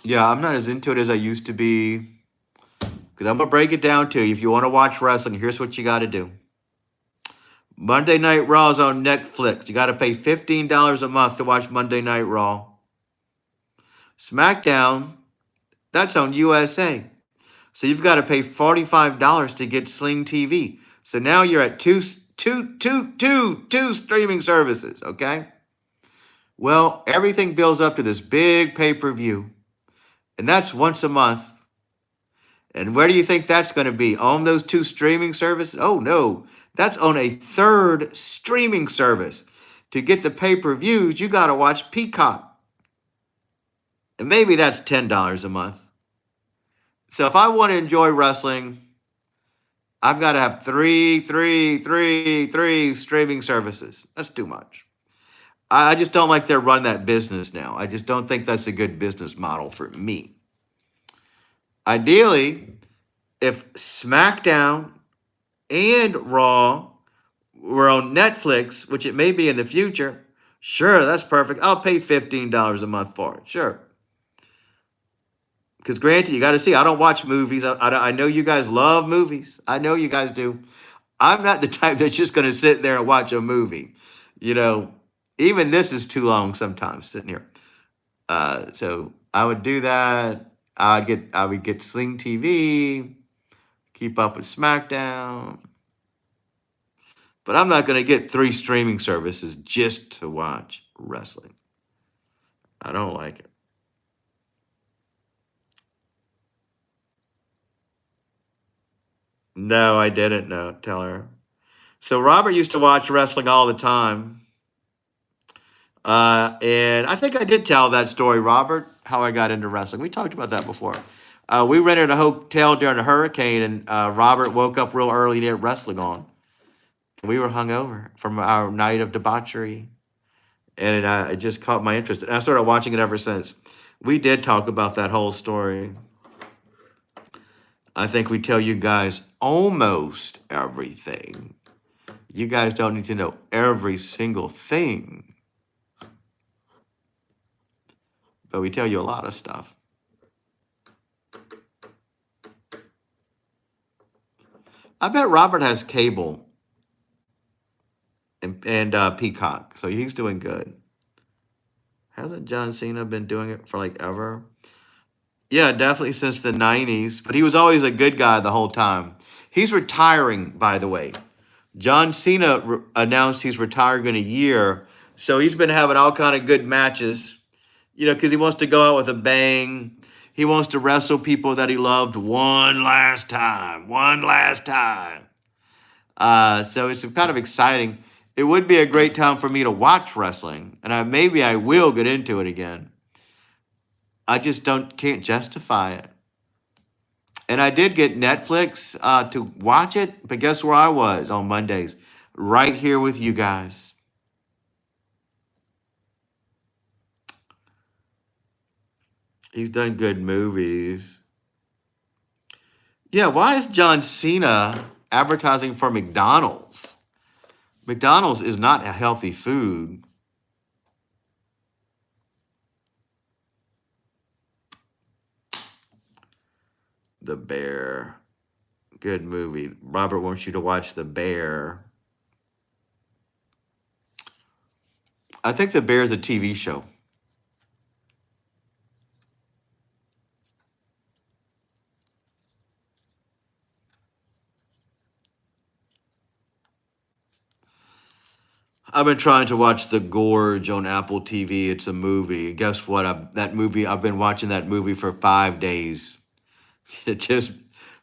Speaker 1: Yeah, I'm not as into it as I used to be. Because I'm going to break it down to you. If you want to watch wrestling, here's what you got to do. Monday Night Raw is on Netflix. You got to pay $15 a month to watch Monday Night Raw. SmackDown, that's on USA. So you've got to pay $45 to get Sling TV. So now you're at two streaming services, okay? Well, everything builds up to this big pay-per-view. And that's once a month. And where do you think that's going to be? On those two streaming services? Oh, no. That's on a third streaming service. To get the pay-per-views, you got to watch Peacock. And maybe that's $10 a month. So if I want to enjoy wrestling, I've got to have three streaming services. That's too much. I just don't like they're running that business now. I just don't think that's a good business model for me. Ideally, if SmackDown and Raw were on Netflix, which it may be in the future, sure, that's perfect. I'll pay $15 a month for it. Sure. Because granted, you got to see, I don't watch movies. I know you guys love movies. I know you guys do. I'm not the type that's just going to sit there and watch a movie. Even this is too long sometimes sitting here. So I would do that. I would get Sling TV, keep up with SmackDown. But I'm not going to get 3 streaming services just to watch wrestling. I don't like it. No, I didn't know. Tell her. So Robert used to watch wrestling all the time. And I think I did tell that story, Robert, how I got into wrestling. We talked about that before. We rented a hotel during a hurricane, and Robert woke up real early to get wrestling on. We were hungover from our night of debauchery, and it just caught my interest. And I started watching it ever since. We did talk about that whole story. I think we tell you guys almost everything. You guys don't need to know every single thing. But we tell you a lot of stuff. I bet Robert has cable and Peacock, so he's doing good. Hasn't John Cena been doing it for like ever? Yeah, definitely since the 90s, but he was always a good guy the whole time. He's retiring, by the way. John Cena announced he's retiring in a year, so he's been having all kind of good matches, because he wants to go out with a bang. He wants to wrestle people that he loved one last time, one last time. So it's kind of exciting. It would be a great time for me to watch wrestling, and maybe I will get into it again. I just can't justify it. And I did get Netflix to watch it, but guess where I was on Mondays? Right here with you guys. He's done good movies. Yeah, why is John Cena advertising for McDonald's? McDonald's is not a healthy food. The Bear. Good movie. Robert wants you to watch The Bear. I think The Bear is a TV show. I've been trying to watch The Gorge on Apple TV. It's a movie. Guess what? I've been watching that movie for 5 days. It just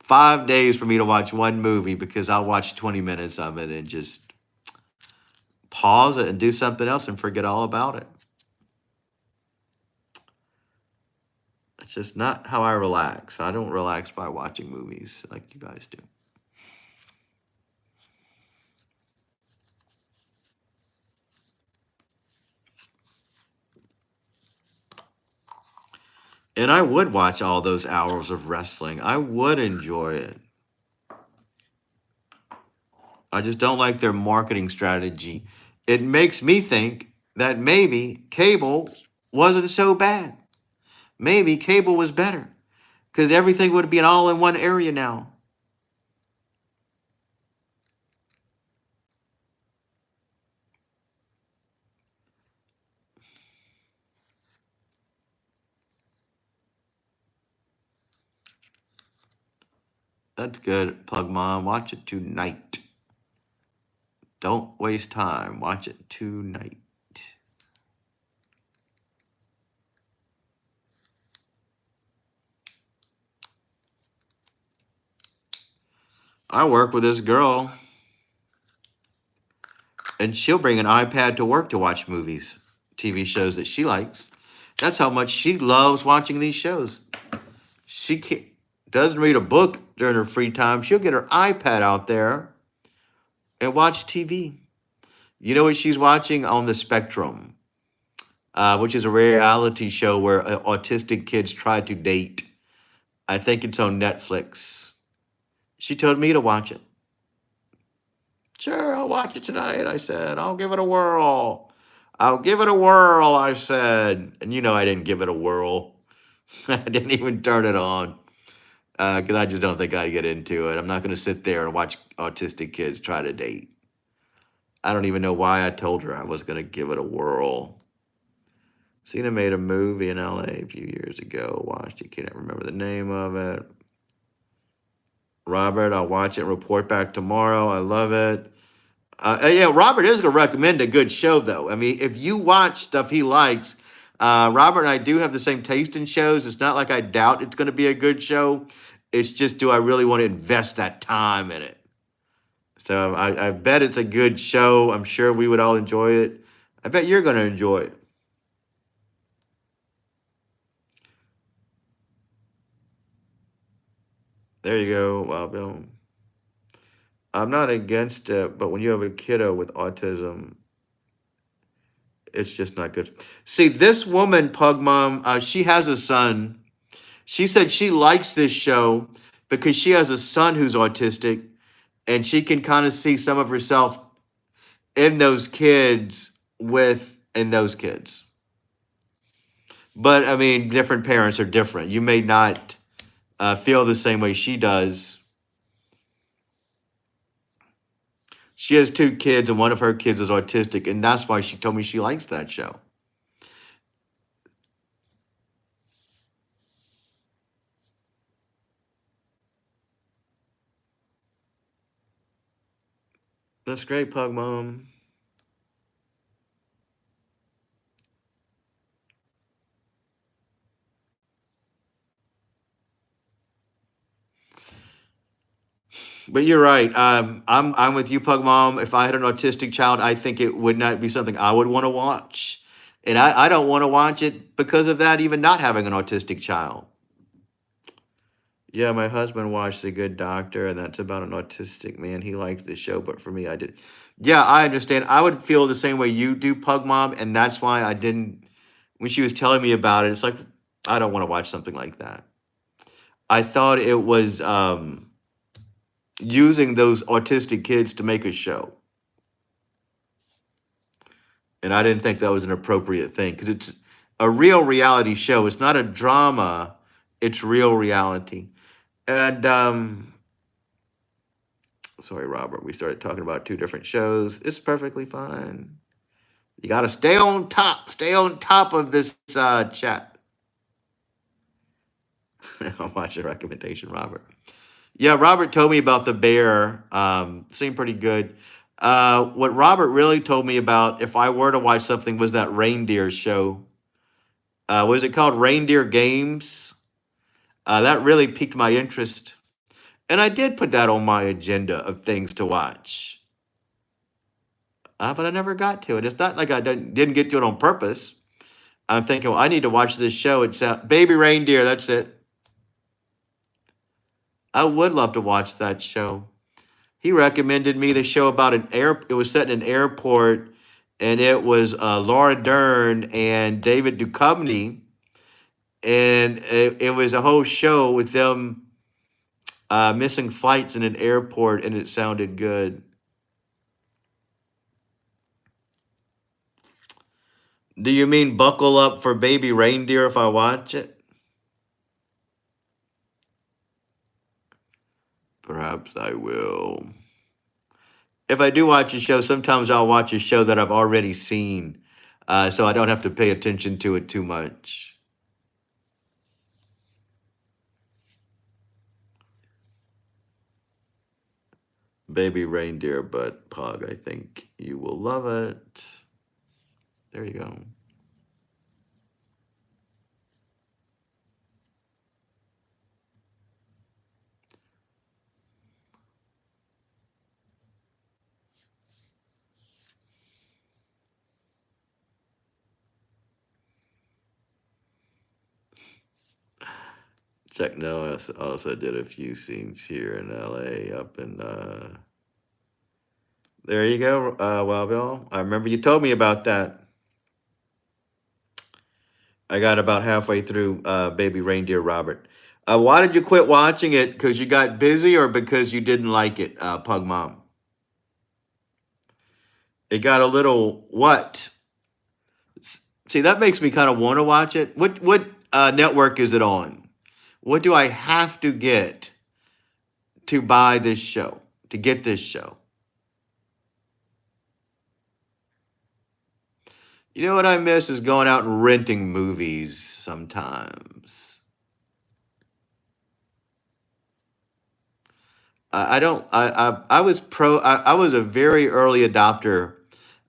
Speaker 1: 5 days for me to watch one movie because I'll watch 20 minutes of it and just pause it and do something else and forget all about it. It's just not how I relax. I don't relax by watching movies like you guys do. And I would watch all those hours of wrestling. I would enjoy it. I just don't like their marketing strategy. It makes me think that maybe cable wasn't so bad. Maybe cable was better because everything would be all in one area now. That's good, Plug Mom. Watch it tonight. Don't waste time. Watch it tonight. I work with this girl, and she'll bring an iPad to work to watch movies, TV shows that she likes. That's how much she loves watching these shows. Doesn't read a book during her free time. She'll get her iPad out there and watch TV. You know what she's watching on the Spectrum, which is a reality show where autistic kids try to date. I think it's on Netflix. She told me to watch it. Sure, I'll watch it tonight, I said. I'll give it a whirl. I'll give it a whirl, I said. And I didn't give it a whirl. I didn't even turn it on because I just don't think I'd get into it. I'm not going to sit there and watch autistic kids try to date. I don't even know why I told her I was going to give it a whirl. Cena made a movie in LA a few years ago. Watched it. Can't remember the name of it. Robert, I'll watch it and report back tomorrow. I love it. Yeah, Robert is going to recommend a good show, though. I mean, if you watch stuff he likes, Robert and I do have the same taste in shows. It's not like I doubt it's going to be a good show. It's just, do I really want to invest that time in it? So I bet it's a good show. I'm sure we would all enjoy it. I bet you're going to enjoy it. There you go. Well, I'm not against it, but when you have a kiddo with autism, it's just not good. See, this woman, Pug Mom, she has a son. She said she likes this show because she has a son who's autistic, and she can kind of see some of herself in those kids in those kids. But I mean, different parents are different. You may not feel the same way she does. She has two kids, and one of her kids is autistic, and that's why she told me she likes that show. That's great, Pug Mom. But you're right. I'm with you, Pug Mom. If I had an autistic child, I think it would not be something I would want to watch, and I don't want to watch it because of that. Even not having an autistic child. Yeah, my husband watched The Good Doctor, and that's about an autistic man. He liked the show, but for me, I did. Yeah, I understand. I would feel the same way you do, Pug Mom, and that's why I didn't. When she was telling me about it, it's like I don't want to watch something like that. I thought it was using those autistic kids to make a show, and I didn't think that was an appropriate thing because it's a real reality show. It's not a drama; it's real reality. And sorry, Robert, we started talking about two different shows. It's perfectly fine. You got to stay on top of this chat. I'll watch your recommendation, Robert. Yeah, Robert told me about the bear. Seemed pretty good. What Robert really told me about, if I were to watch something, was that reindeer show. Was it called Reindeer Games? That really piqued my interest. And I did put that on my agenda of things to watch. But I never got to it. It's not like I didn't get to it on purpose. I'm thinking, well, I need to watch this show. It's Baby Reindeer. That's it. I would love to watch that show. He recommended me the show about an air. It was set in an airport, and it was Laura Dern and David Duchovny, and it was a whole show with them missing flights in an airport, and it sounded good. Do you mean buckle up for Baby Reindeer if I watch it? Perhaps I will. If I do watch a show, sometimes I'll watch a show that I've already seen, so I don't have to pay attention to it too much. Baby Reindeer Butt Pug, I think you will love it. There you go. Chuck Norris also did a few scenes here in LA up in there you go, Wild Bill. I remember you told me about that. I got about halfway through Baby Reindeer Robert. Why did you quit watching it? Because you got busy or because you didn't like it, Pug Mom? It got a little what? See, that makes me kind of want to watch it. What network is it on? What do I have to get to buy this show? To get this show? You know what I miss is going out and renting movies sometimes. I don't. I was pro. I was a very early adopter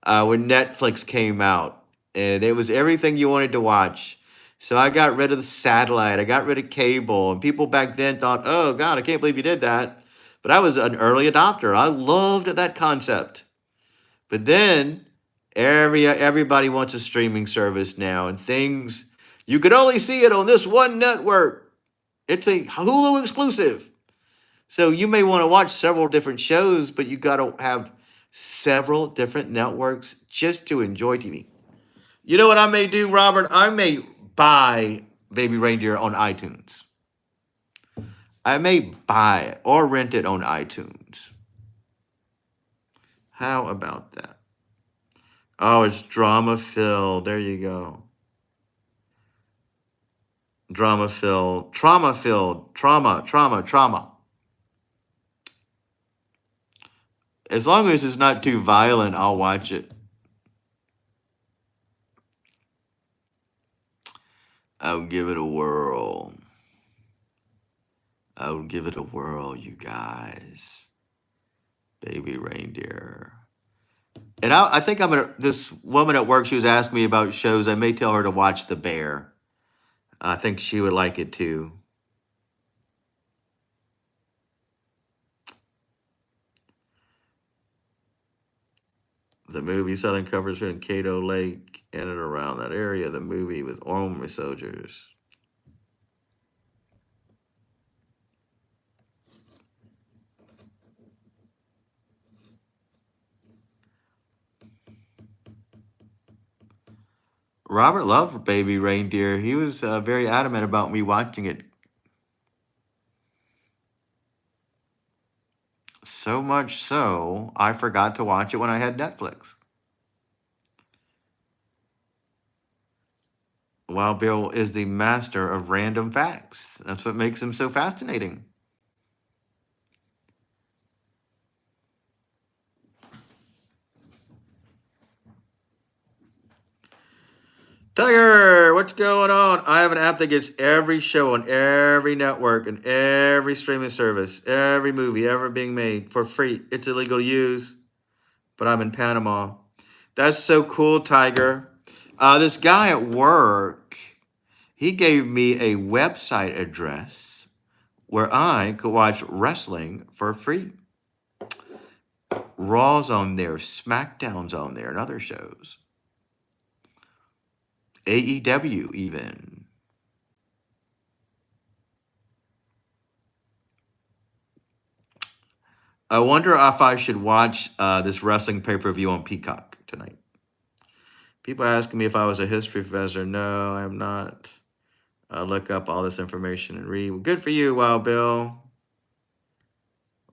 Speaker 1: when Netflix came out, and it was everything you wanted to watch. So I got rid of the satellite. I got rid of cable, and people back then thought, "Oh God, I can't believe you did that." But I was an early adopter. I loved that concept. But then everybody wants a streaming service now, and things you could only see it on this one network. It's a Hulu exclusive. So you may want to watch several different shows, but you got to have several different networks just to enjoy TV. You know what I may do, Robert? I may buy Baby Reindeer on iTunes. I may buy it or rent it on iTunes. How about that? Oh, it's drama filled. There you go. Drama filled, trauma filled, trauma. As long as it's not too violent, I'll watch it. I'll give it a whirl. I'll give it a whirl, you guys. Baby reindeer. And I think I'm gonna. This woman at work, she was asking me about shows. I may tell her to watch The Bear. I think she would like it too. The movie Southern Comforts in Cato Lake in and around that area. The movie with Army soldiers. Robert loved Baby Reindeer. He was very adamant about me watching it. So much so, I forgot to watch it when I had Netflix. Wild Bill is the master of random facts. That's what makes him so fascinating. Tiger, what's going on? I have an app that gets every show on every network and every streaming service, every movie ever being made for free. It's illegal to use, but I'm in Panama. That's so cool, Tiger. This guy at work, he gave me a website address where I could watch wrestling for free. Raw's on there, SmackDown's on there, and other shows. AEW even. I wonder if I should watch this wrestling pay-per-view on Peacock tonight. People asking me if I was a history professor. No, I'm not. Look up all this information and read. Good for you, Wild Bill.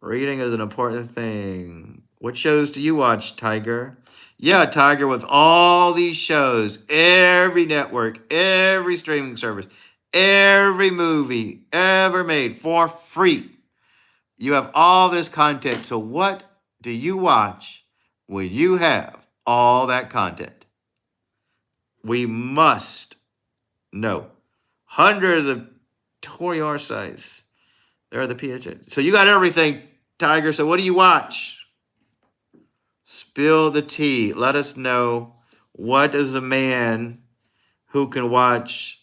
Speaker 1: Reading is an important thing. What shows do you watch, Tiger? Yeah, Tiger, with all these shows, every network, every streaming service, every movie ever made for free. You have all this content. So what do you watch when you have all that content? We must know. Hundreds of 20R sites. There are the PHA. So you got everything, Tiger. So what do you watch? Spill the tea. Let us know, what is a man who can watch.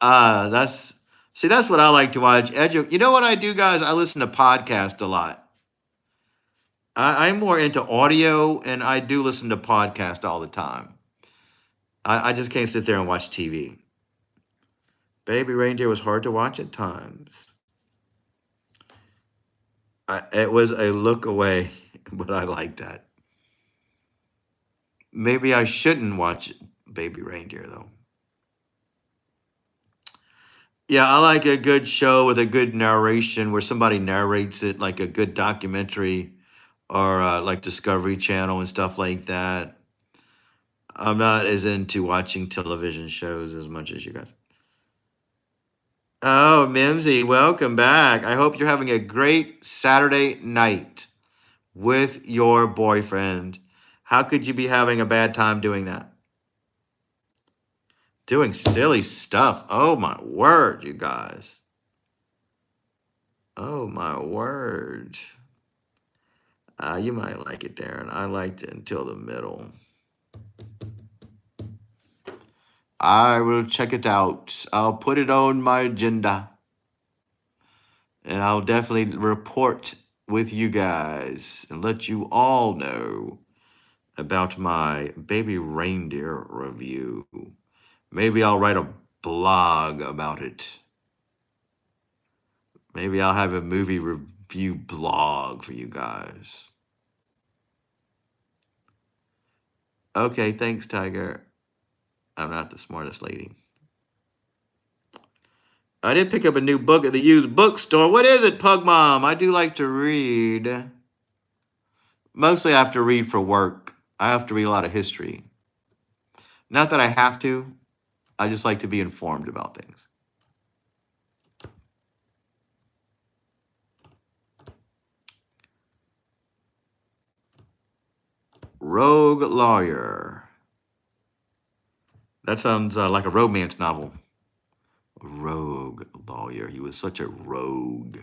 Speaker 1: That's what I like to watch. You know what I do, guys? I listen to podcasts a lot. I'm more into audio, and I do listen to podcasts all the time. I just can't sit there and watch TV. Baby Reindeer was hard to watch at times. It was a look away, but I like that. Maybe I shouldn't watch Baby Reindeer, though. Yeah, I like a good show with a good narration where somebody narrates it, like a good documentary or like Discovery Channel and stuff like that. I'm not as into watching television shows as much as you guys. Oh, Mimsy, welcome back. I hope you're having a great Saturday night with your boyfriend. How could you be having a bad time doing that? Doing silly stuff. Oh, my word, you guys. Oh, my word. You might like it, Darren. I liked it until the middle. I will check it out. I'll put it on my agenda. And I'll definitely report with you guys and let you all know about my Baby Reindeer review. Maybe I'll write a blog about it. Maybe I'll have a movie review blog for you guys. Okay, thanks, Tiger. I'm not the smartest lady. I did pick up a new book at the used bookstore. What is it, Pug Mom? I do like to read. Mostly I have to read for work. I have to read a lot of history. Not that I have to. I just like to be informed about things. Rogue Lawyer. That sounds like a romance novel. Rogue Lawyer. He was such a rogue.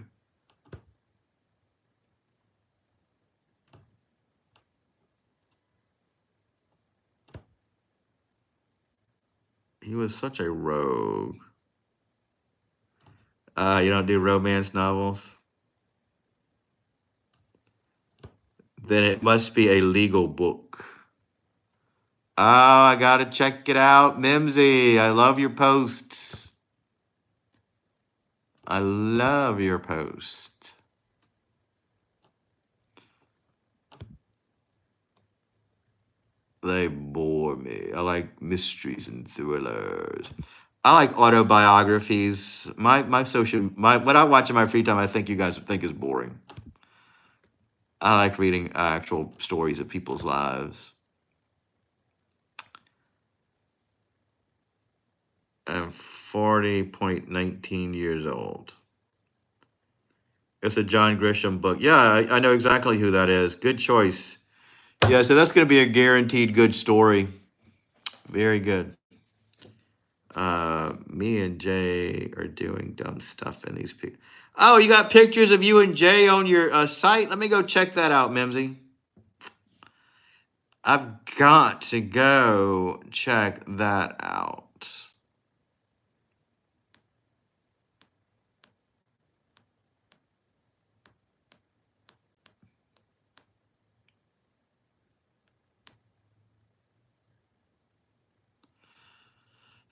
Speaker 1: He was such a rogue. You don't do romance novels? Then it must be a legal book. Oh, I gotta check it out, Mimsy. I love your posts. I love your post. They bore me. I like mysteries and thrillers. I like autobiographies. What I watch in my free time, I think you guys would think is boring. I like reading actual stories of people's lives. I'm 40.19 years old. It's a John Grisham book. Yeah, I know exactly who that is. Good choice. Yeah, so that's going to be a guaranteed good story. Very good. Me and Jay are doing dumb stuff in these pictures. Oh, you got pictures of you and Jay on your site? Let me go check that out, Mimsy. I've got to go check that out.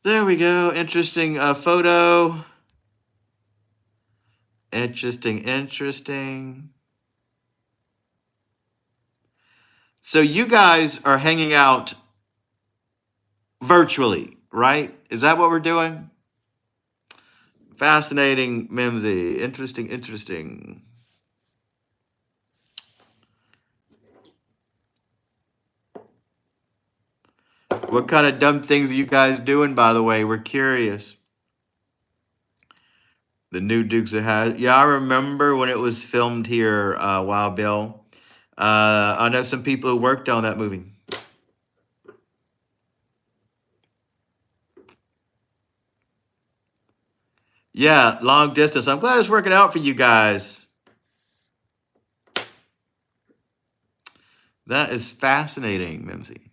Speaker 1: There we go. Interesting photo. Interesting. So you guys are hanging out virtually, right? Is that what we're doing? Fascinating, Mimsy. Interesting. What kind of dumb things are you guys doing, by the way? We're curious. The new Dukes of Hazzard. Yeah, I remember when it was filmed here, Wild Bill. I know some people who worked on that movie. Yeah, long distance. I'm glad it's working out for you guys. That is fascinating, Mimsy.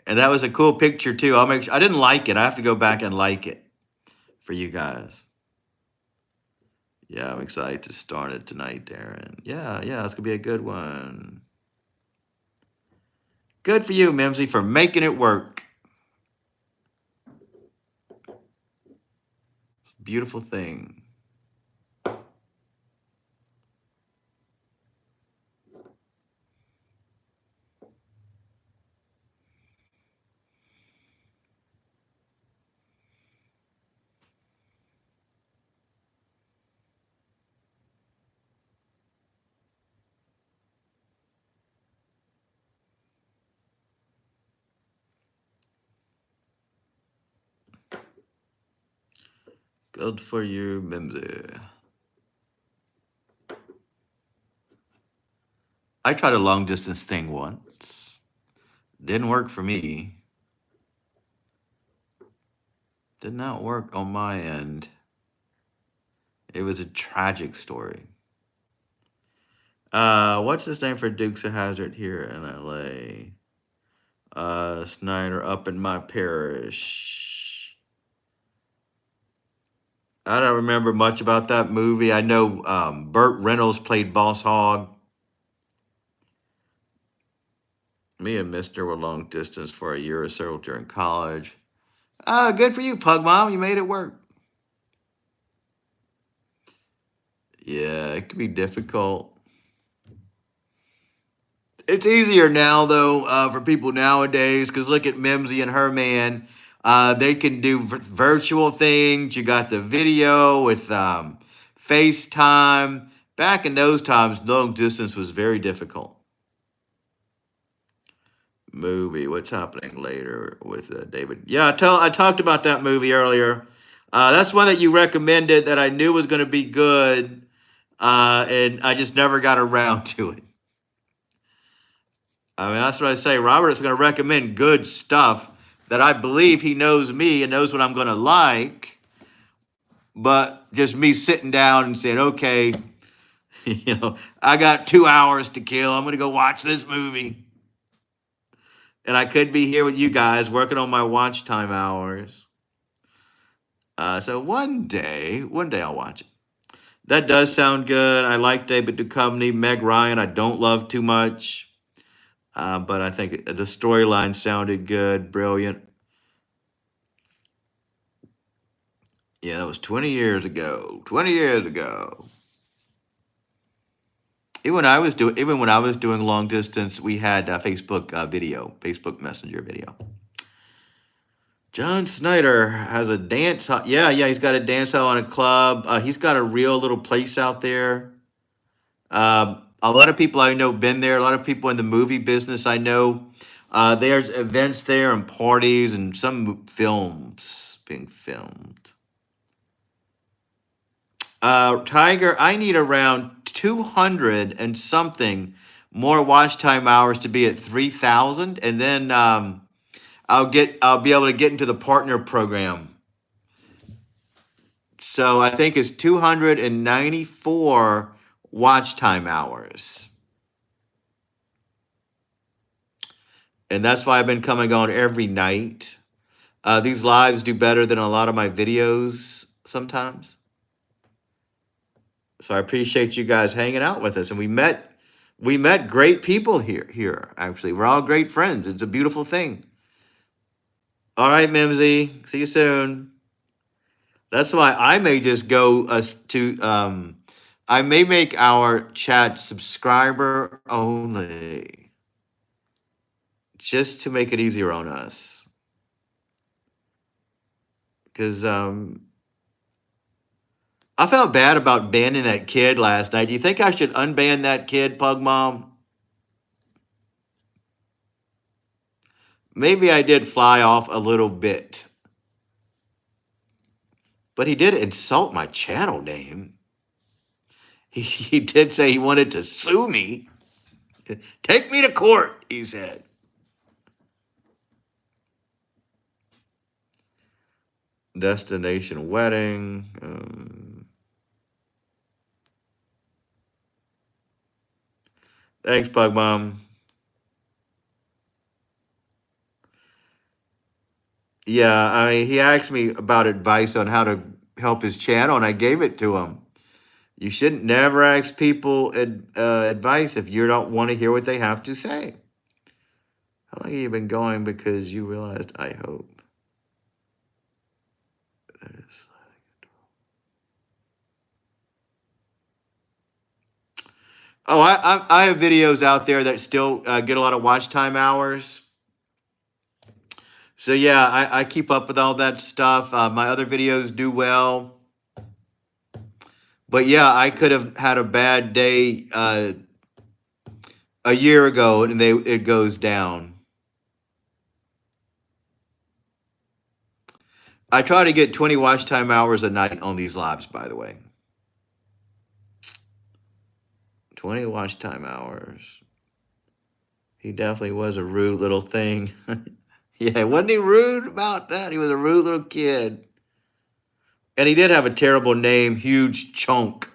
Speaker 1: And that was a cool picture too. I'll make sure. I didn't like it. I have to go back and like it for you guys. Yeah, I'm excited to start it tonight, Darren. Yeah, it's gonna be a good one. Good for you, Mimsy, for making it work. It's a beautiful thing. Good for you, Mimsy. I tried a long distance thing once. Didn't work for me. Did not work on my end. It was a tragic story. What's his name for Dukes of Hazzard here in LA? Snyder Up in My Parish. I don't remember much about that movie. I know Burt Reynolds played Boss Hogg. Me and Mister were long distance for a year or so during college. Good for you, Pug Mom. You made it work. Yeah, it can be difficult. It's easier now, though, for people nowadays, because look at Mimsy and her man. They can do virtual things. You got the video with FaceTime. Back in those times, long distance was very difficult. Movie. What's happening later with David? Yeah, I talked about that movie earlier. That's one that you recommended that I knew was going to be good, and I just never got around to it. I mean, that's what I say. Robert is going to recommend good stuff that I believe he knows me and knows what I'm going to like. But just me sitting down and saying, okay, I got 2 hours to kill. I'm going to go watch this movie. And I could be here with you guys working on my watch time hours. So one day I'll watch it. That does sound good. I like David Duchovny. Meg Ryan, I don't love too much. But I think the storyline sounded good, brilliant. Yeah, that was 20 years ago. 20 years ago. Even when I was doing long distance, we had Facebook Messenger video. John Snyder has a dance hall. Yeah, he's got a dance hall and a club. He's got a real little place out there. A lot of people I know have been there. A lot of people in the movie business I know. There's events there and parties and some films being filmed. Tiger, I need around 200 and something more watch time hours to be at 3,000, and then I'll be able to get into the partner program. So I think it's 294 watch time hours. And that's why I've been coming on every night. These lives do better than a lot of my videos sometimes. So I appreciate you guys hanging out with us. And we met great people here, actually. We're all great friends. It's a beautiful thing. All right, Mimsy. See you soon. That's why I may just go I may make our chat subscriber only, just to make it easier on us. Because I felt bad about banning that kid last night. Do you think I should unban that kid, Pug Mom? Maybe I did fly off a little bit. But he did insult my channel name. He did say he wanted to sue me. Take me to court, he said. Destination wedding. Thanks, Pug Mom. Yeah, I mean, he asked me about advice on how to help his channel, and I gave it to him. You shouldn't never ask people advice if you don't want to hear what they have to say. How long have you been going because you realized, I hope? That is... Oh, I have videos out there that still get a lot of watch time hours. So yeah, I keep up with all that stuff. My other videos do well. But yeah, I could have had a bad day a year ago, and it goes down. I try to get 20 watch time hours a night on these lives, by the way. 20 watch time hours. He definitely was a rude little thing. Yeah, wasn't he rude about that? He was a rude little kid. And he did have a terrible name, Huge Chunk.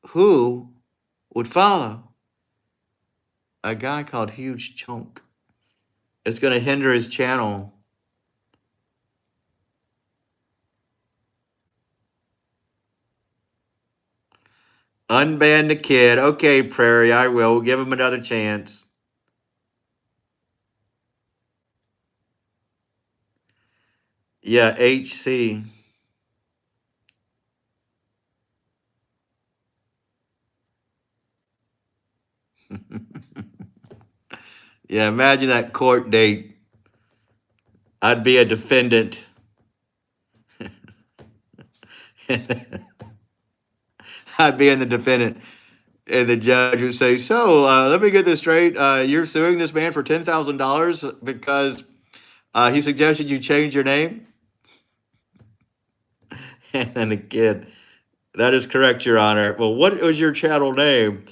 Speaker 1: Who would follow a guy called Huge Chunk? It's going to hinder his channel. Unban the kid. Okay, Prairie, I will. We'll give him another chance. Yeah, HC. Yeah, imagine that court date. I'd be a defendant. I'd be in the defendant. And the judge would say, so let me get this straight. You're suing this man for $10,000 because he suggested you change your name? And then the kid, that is correct, Your Honor. Well, what was your channel name?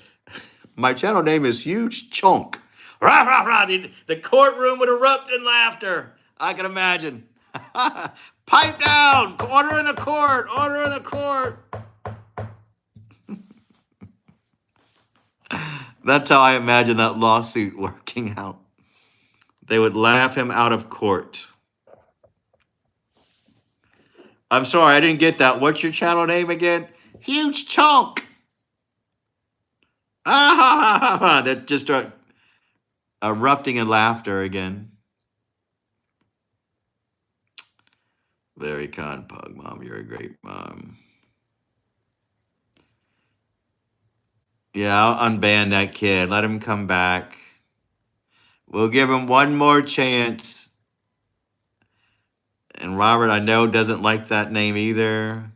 Speaker 1: My channel name is Huge Chunk. Rah, rah, rah. The courtroom would erupt in laughter. I can imagine. Pipe down. Order in the court. Order in the court. That's how I imagine that lawsuit working out. They would laugh him out of court. I'm sorry, I didn't get that. What's your channel name again? Huge Chunk. Ah, ha, ha, ha, ha. That just started erupting in laughter again. Very kind, Pug Mom. You're a great mom. Yeah, I'll unban that kid. Let him come back. We'll give him one more chance. And Robert, I know, doesn't like that name either.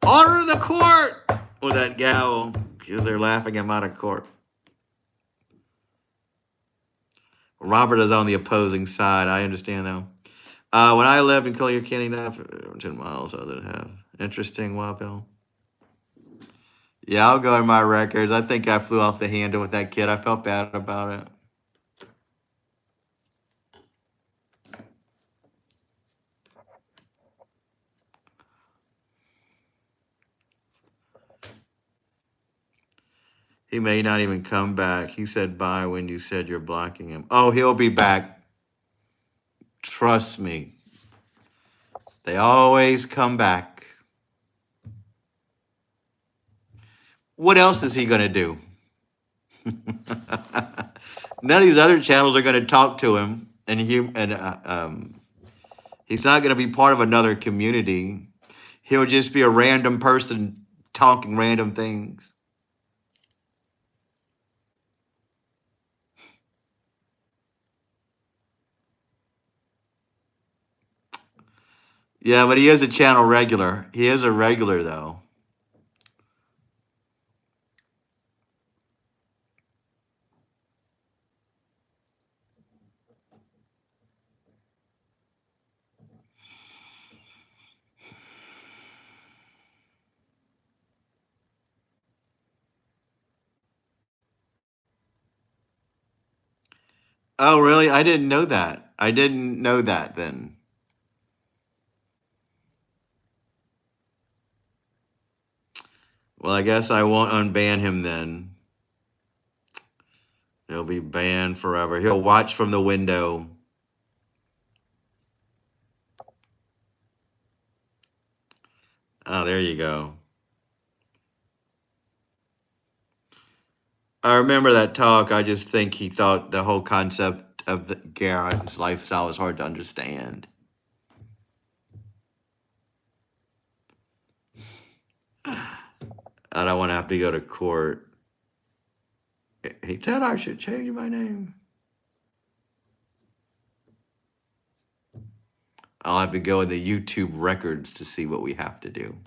Speaker 1: Order the court with that gavel, because they're laughing him out of court. Robert is on the opposing side. I understand, though. When I lived in Collier County, 10 miles other than half. Interesting, Wapel. Yeah, I'll go in my records. I think I flew off the handle with that kid. I felt bad about it. He may not even come back. He said bye when you said you're blocking him. Oh, he'll be back. Trust me. They always come back. What else is he going to do? None of these other channels are going to talk to him. And he's not going to be part of another community. He'll just be a random person talking random things. Yeah, but he is a channel regular. He is a regular, though. Oh, really? I didn't know that. I didn't know that then. Well, I guess I won't unban him then. He'll be banned forever. He'll watch from the window. Oh, there you go. I remember that talk. I just think he thought the whole concept of Garrett's lifestyle was hard to understand. I don't want to have to go to court. He said I should change my name. I'll have to go in the YouTube records to see what we have to do.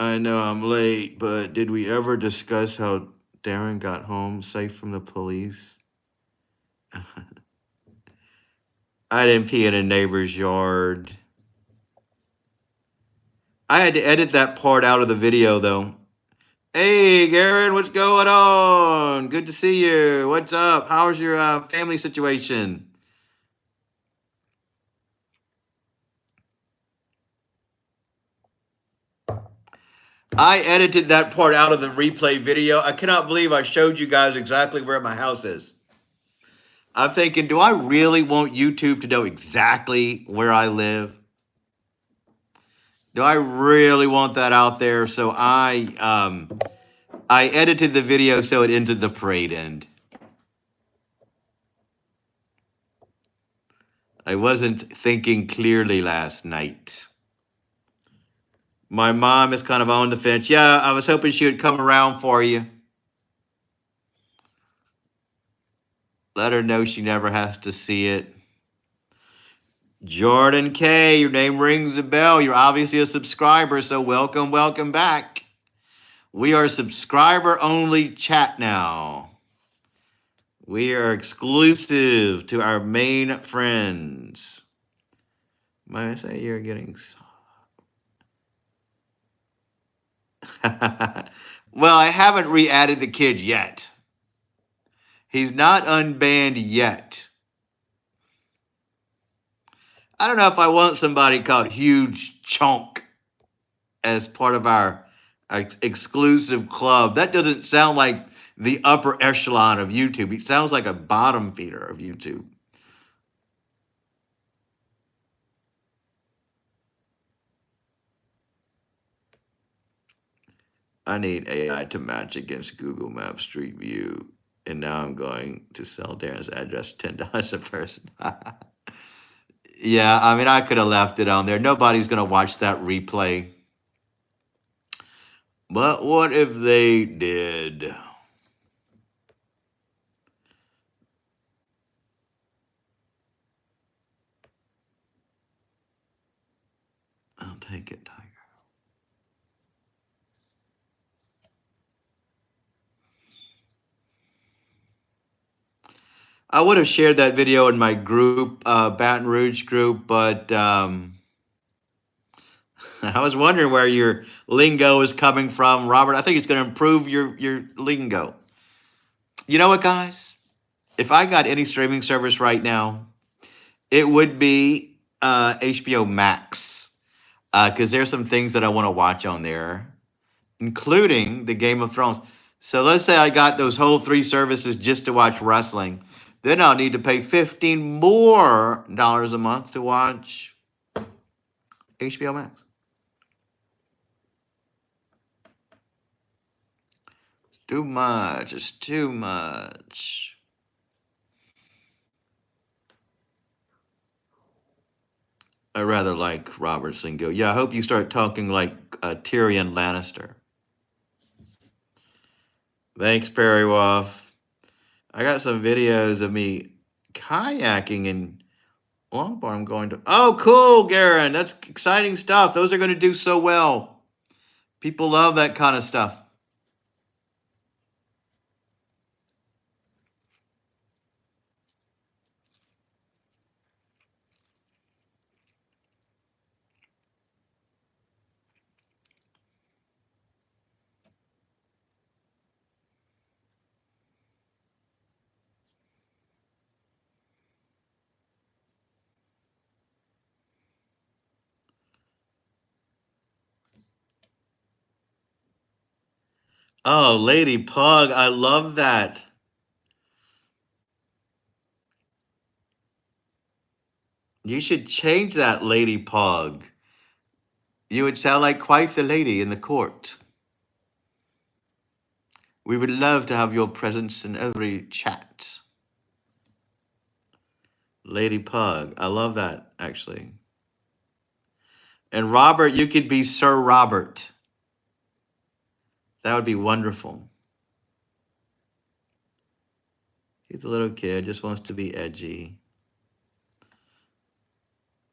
Speaker 1: I know I'm late, but did we ever discuss how Darren got home safe from the police? I didn't pee in a neighbor's yard. I had to edit that part out of the video, though. Hey, Garen, what's going on? Good to see you. What's up? How's your family situation? I edited that part out of the replay video. I cannot believe I showed you guys exactly where my house is. I'm thinking, do I really want YouTube to know exactly where I live? Do I really want that out there? So I edited the video so it ended the parade end. I wasn't thinking clearly last night. My mom is kind of on the fence. Yeah, I was hoping she would come around for you. Let her know she never has to see it. Jordan K, your name rings a bell. You're obviously a subscriber, so welcome, welcome back. We are subscriber only chat now. We are exclusive to our main friends. Might I say you're getting well, I haven't re-added the kid yet. He's not unbanned yet. I don't know if I want somebody called Huge Chunk as part of our exclusive club. That doesn't sound like the upper echelon of YouTube. It sounds like a bottom feeder of YouTube. I need AI to match against Google Maps Street View. And now I'm going to sell Darren's address $10 a person. Yeah, I mean, I could have left it on there. Nobody's going to watch that replay. But what if they did? I'll take it, Tiger. I would have shared that video in my group, Baton Rouge group, but I was wondering where your lingo is coming from, Robert. I think it's going to improve your lingo. You know what, guys? If I got any streaming service right now, it would be HBO Max, because there's some things that I want to watch on there, including the Game of Thrones. So let's say I got those whole 3 services just to watch wrestling. Then I'll need to pay $15 more a month to watch HBO Max. Too much. It's too much. I rather like Robert lingo. Yeah, I hope you start talking like Tyrion Lannister. Thanks, Perry Wolf. I got some videos of me kayaking in Longbar. I'm going to. Oh, cool, Garen. That's exciting stuff. Those are going to do so well. People love that kind of stuff. Oh, Lady Pug. I love that. You should change that, Lady Pug. You would sound like quite the lady in the court. We would love to have your presence in every chat. Lady Pug. I love that, actually. And Robert, you could be Sir Robert. That would be wonderful. He's a little kid, just wants to be edgy.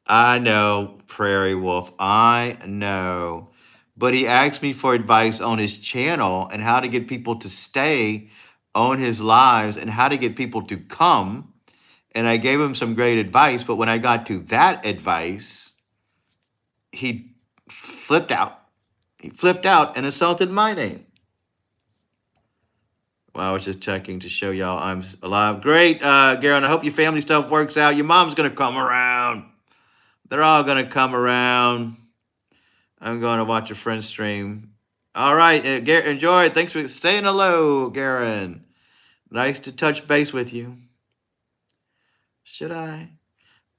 Speaker 1: I know, Prairie Wolf. I know. But he asked me for advice on his channel and how to get people to stay on his lives and how to get people to come. And I gave him some great advice. But when I got to that advice, he flipped out. He flipped out and insulted my name. Well, I was just checking to show y'all I'm alive. Great, Garen. I hope your family stuff works out. Your mom's going to come around. They're all going to come around. I'm going to watch a friend stream. All right, enjoy. Thanks for staying hello, Garen. Nice to touch base with you. Should I?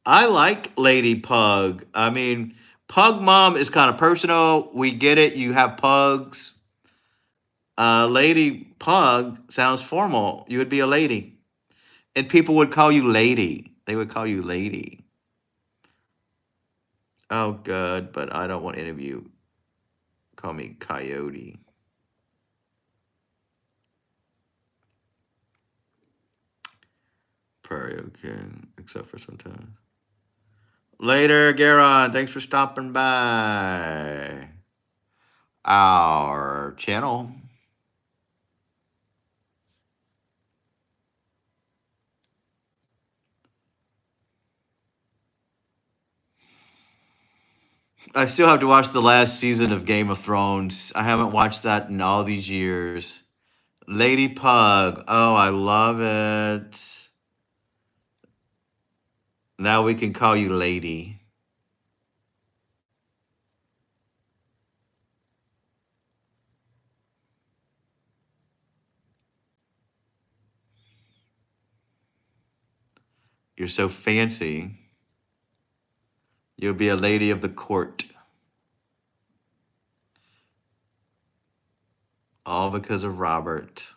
Speaker 1: I like Lady Pug. I mean, Pug Mom is kind of personal. We get it. You have pugs. Lady Pug sounds formal. You would be a lady. And people would call you Lady. They would call you Lady. Oh, good, but I don't want any of you call me Coyote. Prairie, okay, except for sometimes. Later, Garon. Thanks for stopping by our channel. I still have to watch the last season of Game of Thrones. I haven't watched that in all these years. Lady Pug. Oh, I love it. Now we can call you Lady. You're so fancy. You'll be a lady of the court. All because of Robert.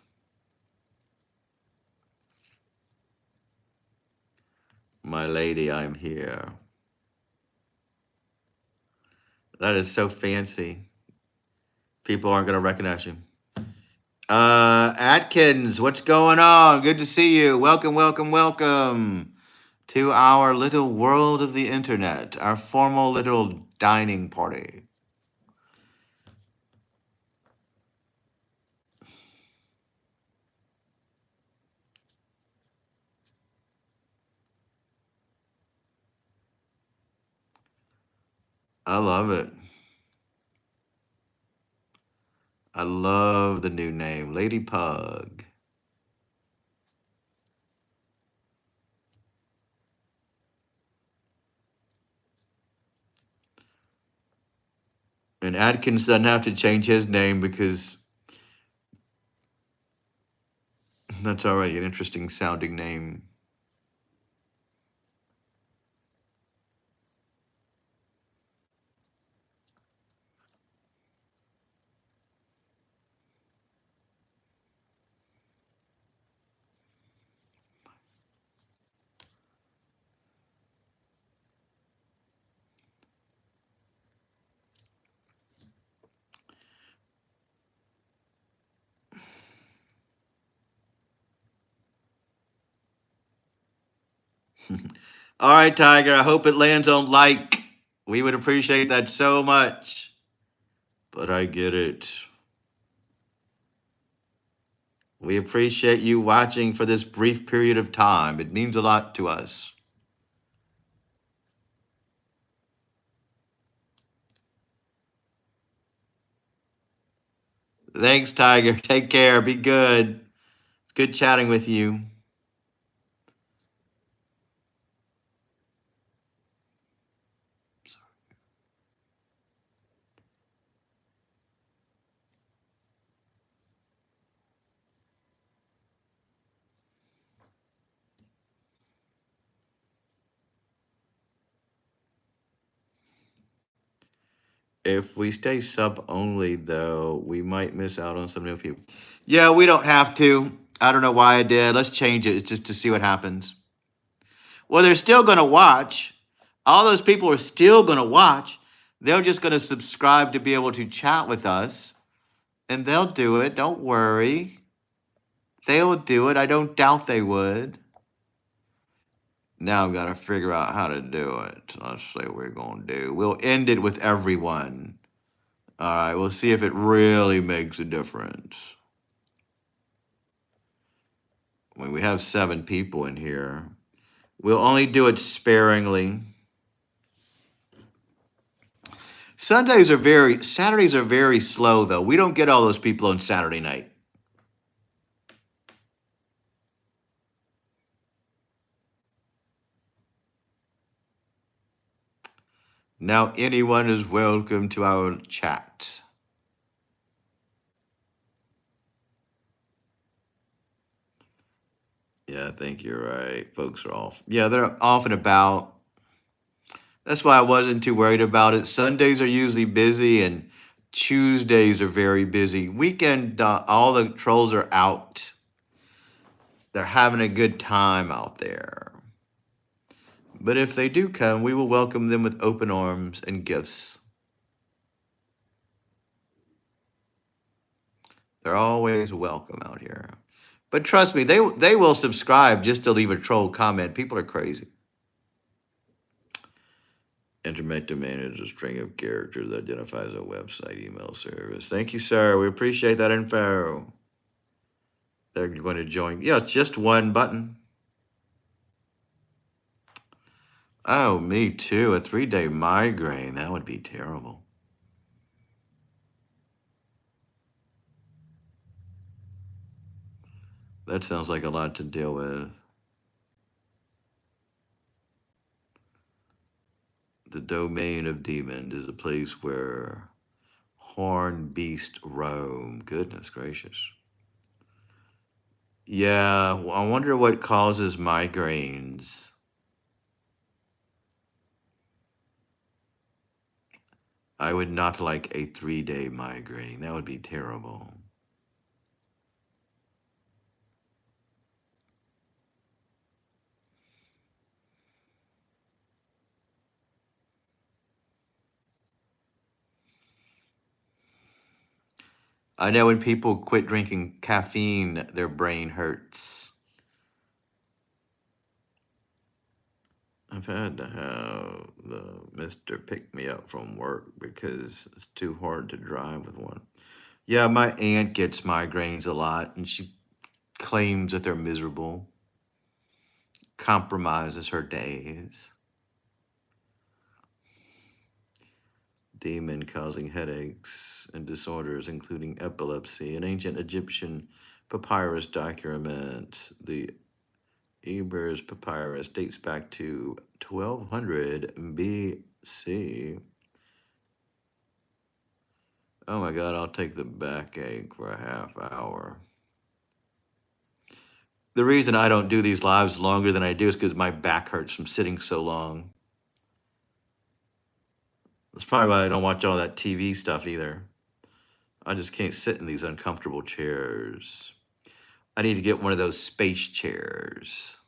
Speaker 1: My lady, I'm here. That is so fancy. People aren't going to recognize you. Atkins, what's going on? Good to see you. Welcome, welcome, welcome to our little world of the internet, our formal little dining party. I love it. I love the new name, Lady Pug. And Atkins doesn't have to change his name because that's already an interesting sounding name. All right, Tiger, I hope it lands on like. We would appreciate that so much. But I get it. We appreciate you watching for this brief period of time. It means a lot to us. Thanks, Tiger. Take care. Be good. Good chatting with you. If we stay sub only, though, we might miss out on some new people. Yeah, we don't have to. I don't know why I did. Let's change it just to see what happens. Well, they're still going to watch. All those people are still going to watch. They're just going to subscribe to be able to chat with us. And they'll do it. Don't worry. They'll do it. I don't doubt they would. Now I've got to figure out how to do it. Let's see what we're going to do. We'll end it with everyone. All right, we'll see if it really makes a difference. I mean, we have 7 people in here. We'll only do it sparingly. Saturdays are very slow, though. We don't get all those people on Saturday night. Now anyone is welcome to our chat. Yeah, I think you're right. Folks are off. Yeah, they're off and about. That's why I wasn't too worried about it. Sundays are usually busy and Tuesdays are very busy. Weekend, all the trolls are out. They're having a good time out there. But if they do come, we will welcome them with open arms and gifts. They're always welcome out here. But trust me, they will subscribe just to leave a troll comment. People are crazy. Internet domain is a string of characters that identifies a website email service. Thank you, sir. We appreciate that info. They're going to join. Yeah, it's just one button. Oh, me too. A 3-day migraine. That would be terrible. That sounds like a lot to deal with. The domain of demon is a place where horned beast roam. Goodness gracious. Yeah, I wonder what causes migraines. I would not like a 3-day migraine. That would be terrible. I know when people quit drinking caffeine, their brain hurts. I've had to have the mister pick me up from work because it's too hard to drive with one. Yeah, my aunt gets migraines a lot and she claims that they're miserable, compromises her days. Demon causing headaches and disorders, including epilepsy. An ancient Egyptian papyrus document, the Ebers Papyrus, dates back to 1200 BC. Oh my God, I'll take the backache for a half hour. The reason I don't do these lives longer than I do is because my back hurts from sitting so long. That's probably why I don't watch all that TV stuff either. I just can't sit in these uncomfortable chairs. I need to get one of those space chairs.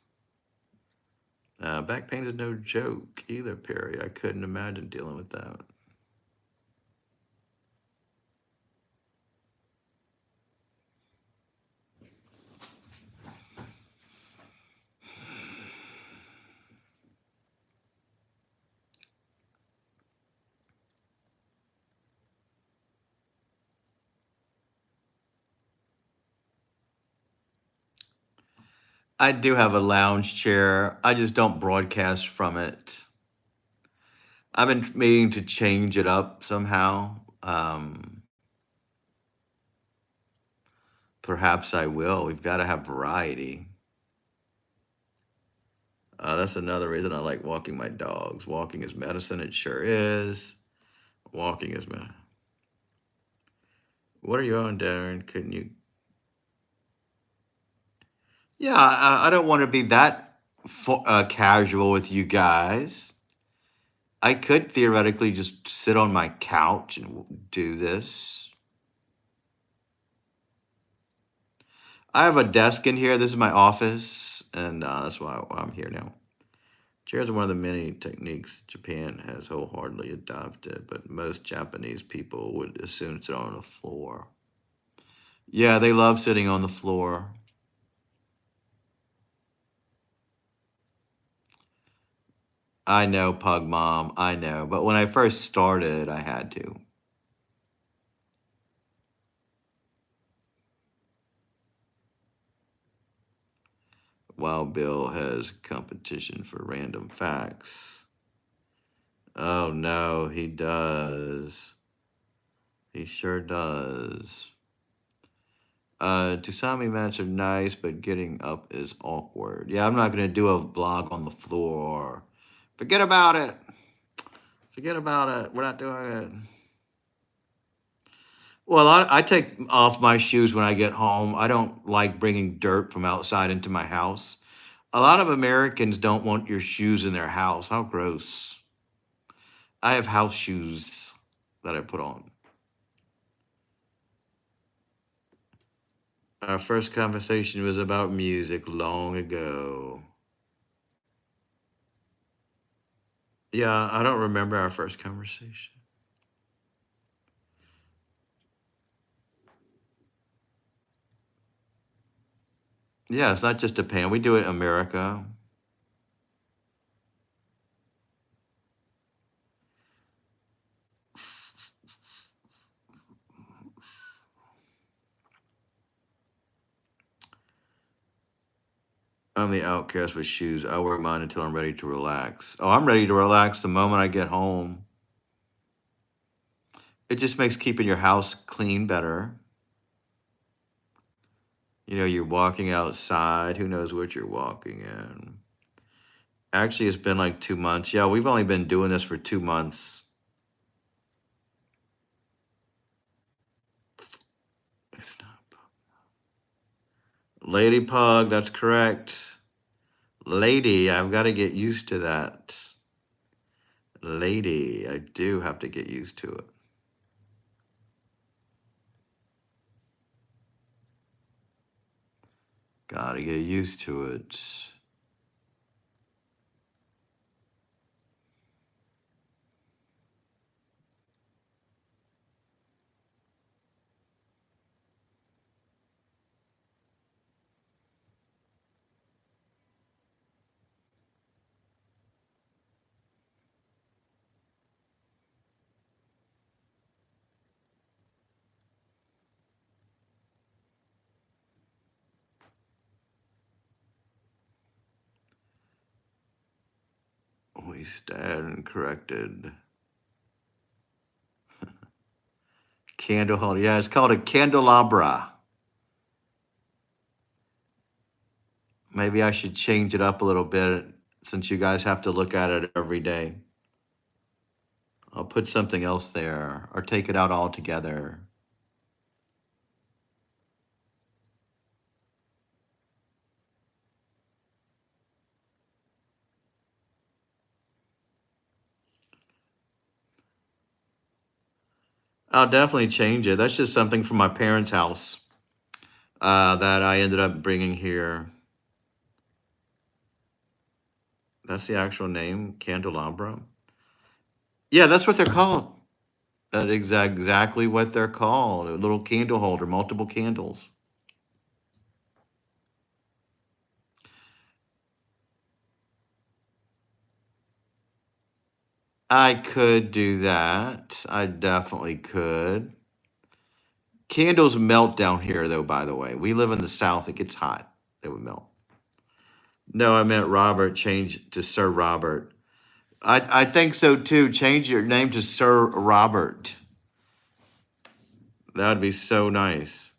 Speaker 1: Back pain is no joke either, Perry. I couldn't imagine dealing with that. I do have a lounge chair. I just don't broadcast from it. I've been meaning to change it up somehow. Perhaps I will. We've got to have variety. That's another reason I like walking my dogs. Walking is medicine. It sure is. Walking is medicine. What are you on, Darren? Couldn't you? Yeah, I don't want to be that casual with you guys. I could theoretically just sit on my couch and do this. I have a desk in here. This is my office, and that's why I'm here now. Chairs are one of the many techniques Japan has wholeheartedly adopted, but most Japanese people would assume sit on the floor. Yeah, they love sitting on the floor. I know, Pug Mom, I know. But when I first started, I had to. Wild Bill has competition for random facts. Oh no, he does. He sure does. Tusami mats are nice, but getting up is awkward. Yeah, I'm not gonna do a vlog on the floor. Forget about it. Forget about it. We're not doing it. Well, I take off my shoes when I get home. I don't like bringing dirt from outside into my house. A lot of Americans don't want your shoes in their house. How gross. I have house shoes that I put on. Our first conversation was about music long ago. Yeah, I don't remember our first conversation. Yeah, it's not just Japan. We do it in America. I'm the outcast with shoes. I wear mine until I'm ready to relax. Oh, I'm ready to relax the moment I get home. It just makes keeping your house clean better. You know, you're walking outside. Who knows what you're walking in? Actually, it's been like 2 months. Yeah, we've only been doing this for 2 months. It's not Lady Pug, that's correct. Lady, I've got to get used to that. Lady, I do have to get used to it. Gotta get used to it. We stand corrected. Candle holder. Yeah, it's called a candelabra. Maybe I should change it up a little bit since you guys have to look at it every day. I'll put something else there or take it out altogether. I'll definitely change it. That's just something from my parents' house that I ended up bringing here. That's the actual name, candelabra. Yeah, that's what they're called. That is exactly what they're called. A little candle holder, multiple candles. I could do that. I definitely could. Candles melt down here, though, by the way. We live in the South. It gets hot. They would melt. No, I meant Robert. Change to Sir Robert. I think so, too. Change your name to Sir Robert. That would be so nice.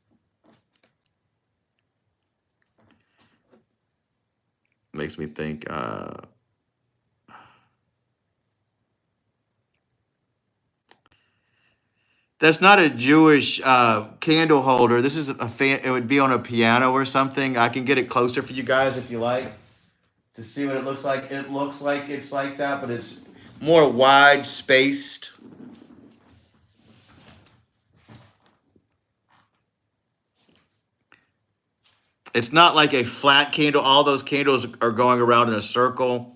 Speaker 1: Makes me think. That's not a Jewish candle holder. This is a fan. It would be on a piano or something. I can get it closer for you guys if you like to see what it looks like. It looks like it's like that, but it's more wide spaced. It's not like a flat candle. All those candles are going around in a circle.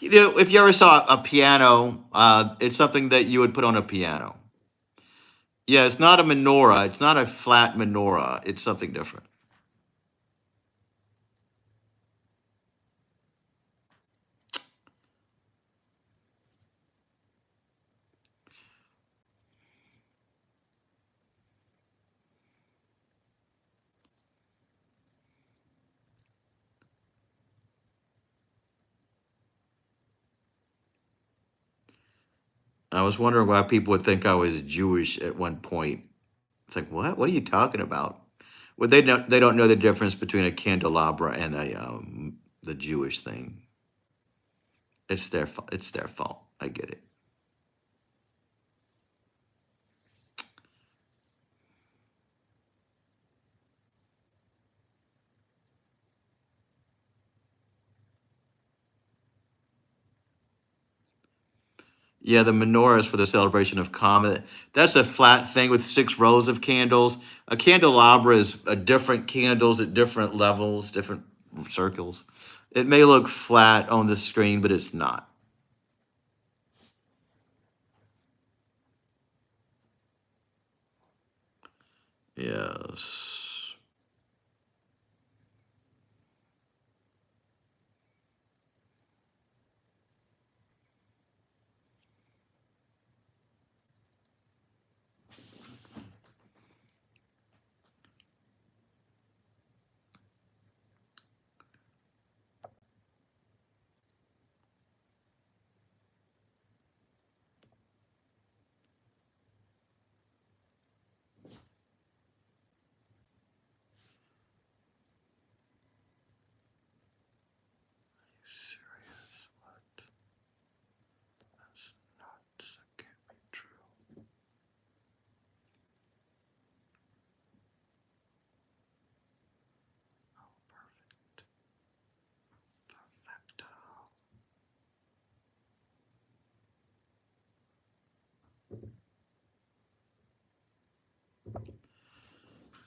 Speaker 1: You know, if you ever saw a piano, it's something that you would put on a piano. Yeah, it's not a menorah. It's not a flat menorah. It's something different. I was wondering why people would think I was Jewish at one point. It's like, what? What are you talking about? Well, they don't know the difference between a candelabra and a the Jewish thing. It's their fault. It's their fault. I get it. Yeah, the menorah is for the celebration of Comet. That's a flat thing with 6 rows of candles. A candelabra is a different candles at different levels, different circles. It may look flat on the screen, but it's not. Yes.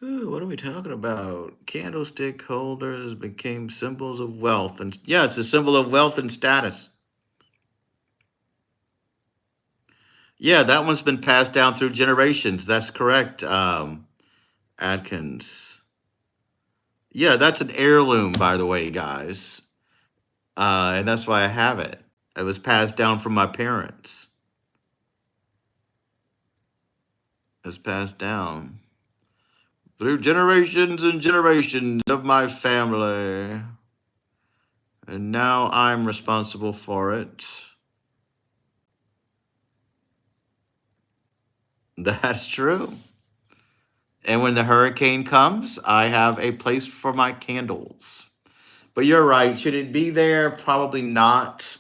Speaker 1: Ooh, what are we talking about? Candlestick holders became symbols of wealth. And yeah, it's a symbol of wealth and status. Yeah, that one's been passed down through generations. That's correct, Adkins. Yeah, that's an heirloom, by the way, guys. And that's why I have it. It was passed down from my parents. It was passed down through generations and generations of my family. And now I'm responsible for it. That's true. And when the hurricane comes, I have a place for my candles. But you're right. Should it be there? Probably not.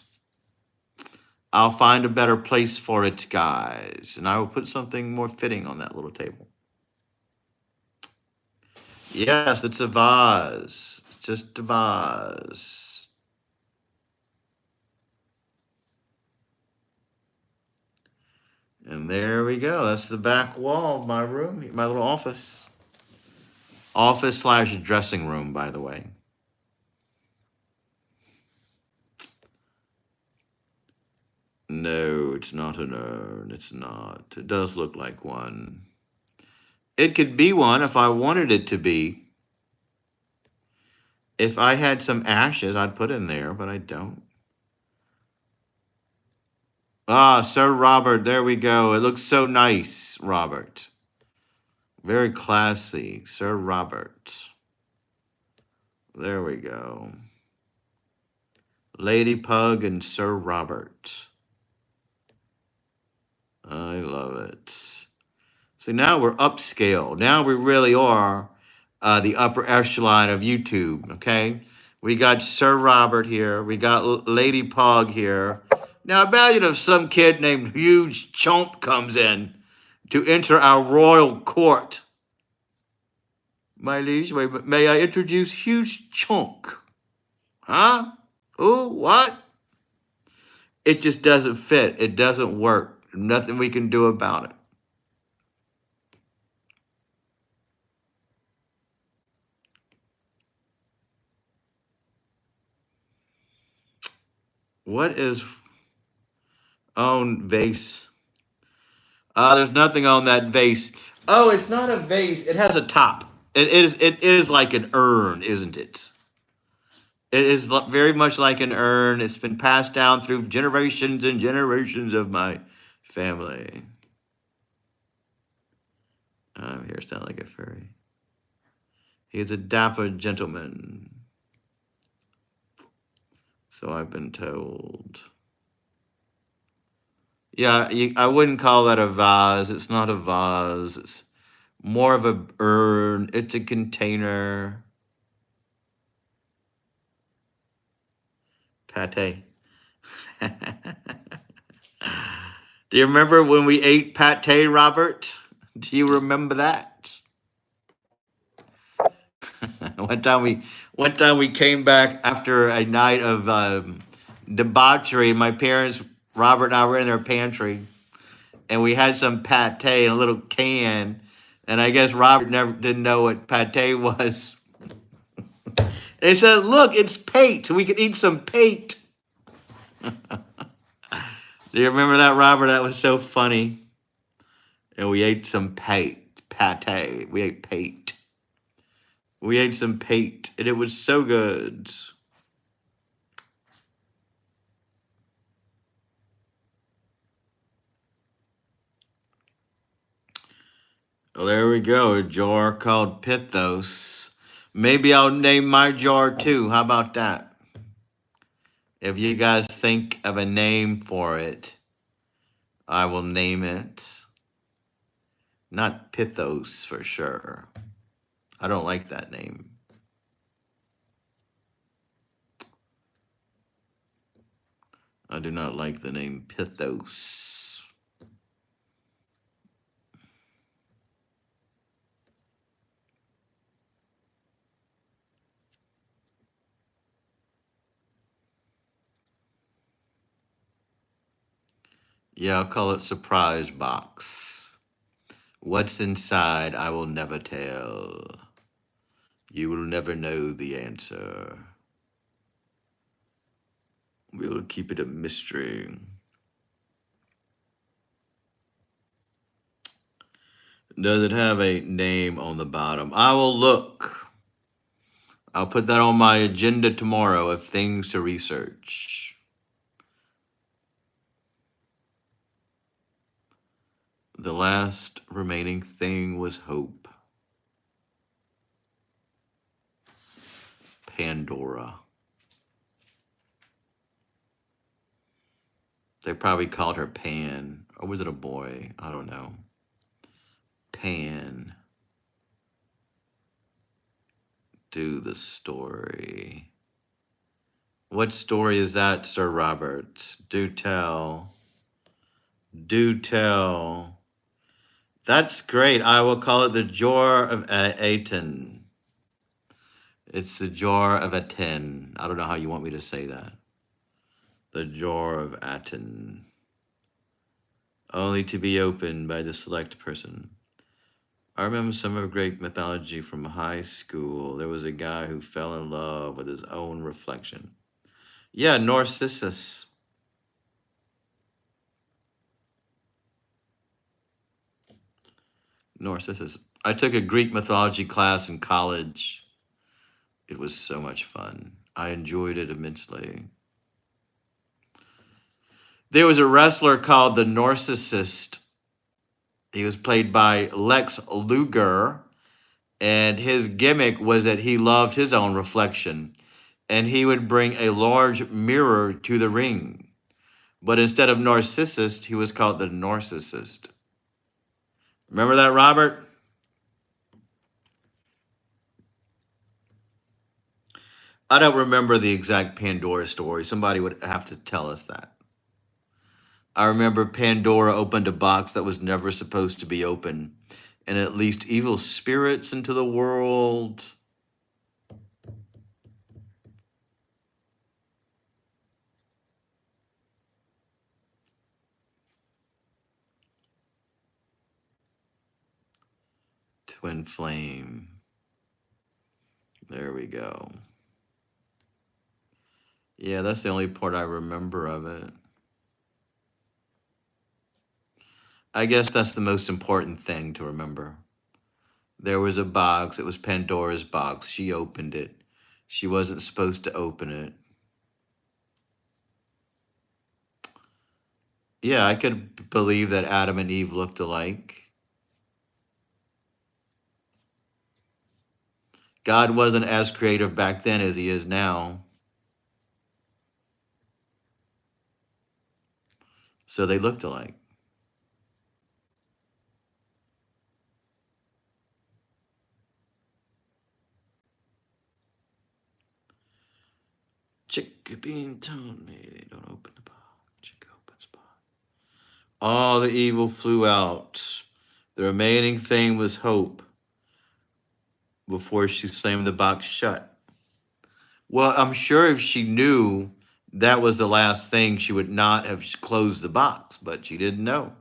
Speaker 1: I'll find a better place for it, guys. And I will put something more fitting on that little table. Yes, it's a vase. Just a vase. And there we go. That's the back wall of my room, my little office. Office slash dressing room, by the way. No, it's not an urn. It's not. It does look like one. It could be one if I wanted it to be. If I had some ashes, I'd put in there, but I don't. Ah, Sir Robert, there we go. It looks so nice, Robert. Very classy, Sir Robert. There we go. Lady Pug and Sir Robert. I love it. So now we're upscale. Now we really are the upper echelon of YouTube, okay? We got Sir Robert here. We got Lady Pug here. Now imagine if some kid named Huge Chomp comes in to enter our royal court. My liege, may I introduce Huge Chunk? Huh? Ooh, what? It just doesn't fit. It doesn't work. Nothing we can do about it. What is on vase? There's nothing on that vase. Oh, it's not a vase. It has a top. It is like an urn, isn't it? It is very much like an urn. It's been passed down through generations and generations of my family. I'm here, sound like a fairy. He is a dapper gentleman. So I've been told. Yeah, I wouldn't call that a vase. It's not a vase. It's more of a urn. It's a container. Pate. Do you remember when we ate pate, Robert? Do you remember that? one time we came back after a night of debauchery. My parents, Robert and I, were in their pantry, and we had some pate in a little can. And I guess Robert never didn't know what pate was. They said, "Look, it's pate. We could eat some pate." Do you remember that, Robert? That was so funny. And we ate some pate. We ate pate. We ate some pate, and it was so good. Well, there we go. A jar called Pithos. Maybe I'll name my jar too. How about that? If you guys think of a name for it, I will name it. Not Pithos for sure. I don't like that name. I do not like the name Pithos. Yeah, I'll call it Surprise Box. What's inside, I will never tell. You will never know the answer. We'll keep it a mystery. Does it have a name on the bottom? I will look. I'll put that on my agenda tomorrow of things to research. The last remaining thing was hope. Pandora. They probably called her Pan. Or was it a boy? I don't know. Pan. Do the story. What story is that, Sir Robert? Do tell. Do tell. That's great. I will call it the Jar of Aten. It's the Jar of Aten. I don't know how you want me to say that. The Jar of Aten. Only to be opened by the select person. I remember some of Greek mythology from high school. There was a guy who fell in love with his own reflection. Yeah, Narcissus. Narcissus. I took a Greek mythology class in college. It was so much fun. I enjoyed it immensely. There was a wrestler called the Narcissist. He was played by Lex Luger, and his gimmick was that he loved his own reflection, and he would bring a large mirror to the ring. But instead of Narcissist, he was called the Narcissist. Remember that, Robert? I don't remember the exact Pandora story. Somebody would have to tell us that. I remember Pandora opened a box that was never supposed to be open, and it leased evil spirits into the world. Twin flame. There we go. Yeah, that's the only part I remember of it. I guess that's the most important thing to remember. There was a box. It was Pandora's box. She opened it. She wasn't supposed to open it. Yeah, I could believe that Adam and Eve looked alike. God wasn't as creative back then as he is now. So they looked alike. Chick bean told me don't open the box. Chick opens box. All the evil flew out. The remaining thing was hope before she slammed the box shut. Well, I'm sure if she knew that was the last thing, she would not have closed the box, but she didn't know.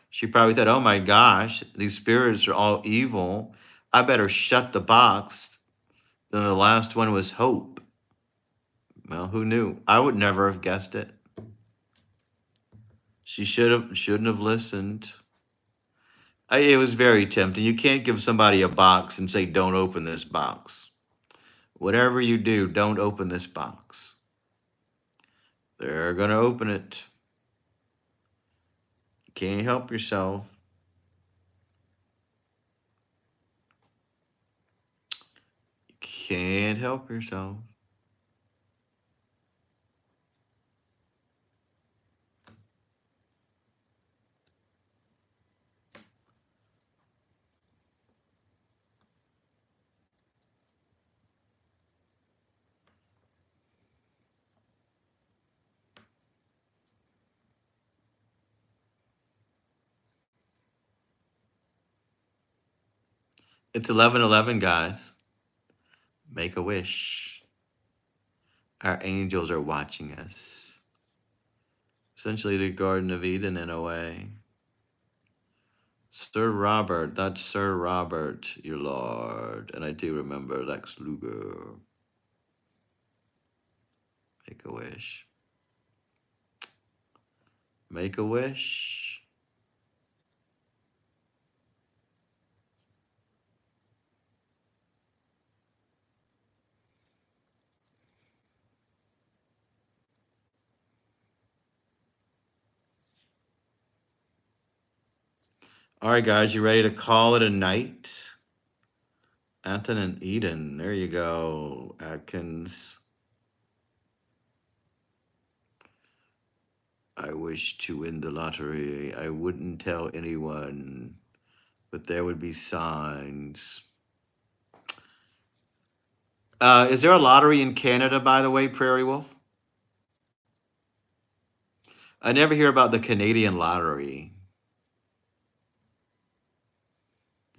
Speaker 1: She probably thought, oh my gosh, these spirits are all evil. I better shut the box. Then the last one was hope. Well, who knew? I would never have guessed it. She shouldn't have listened. It was very tempting. You can't give somebody a box and say, don't open this box. Whatever you do, don't open this box. They're going to open it. Can't help yourself. Can't help yourself. It's 11:11, guys. Make a wish. Our angels are watching us. Essentially the Garden of Eden in a way. Sir Robert, that's Sir Robert, your lord. And I do remember Lex Luger. Make a wish. Make a wish. All right, guys, you ready to call it a night? Anton and Eden, there you go, Atkins. I wish to win the lottery. I wouldn't tell anyone, but there would be signs. Is there a lottery in Canada, by the way, Prairie Wolf? I never hear about the Canadian lottery.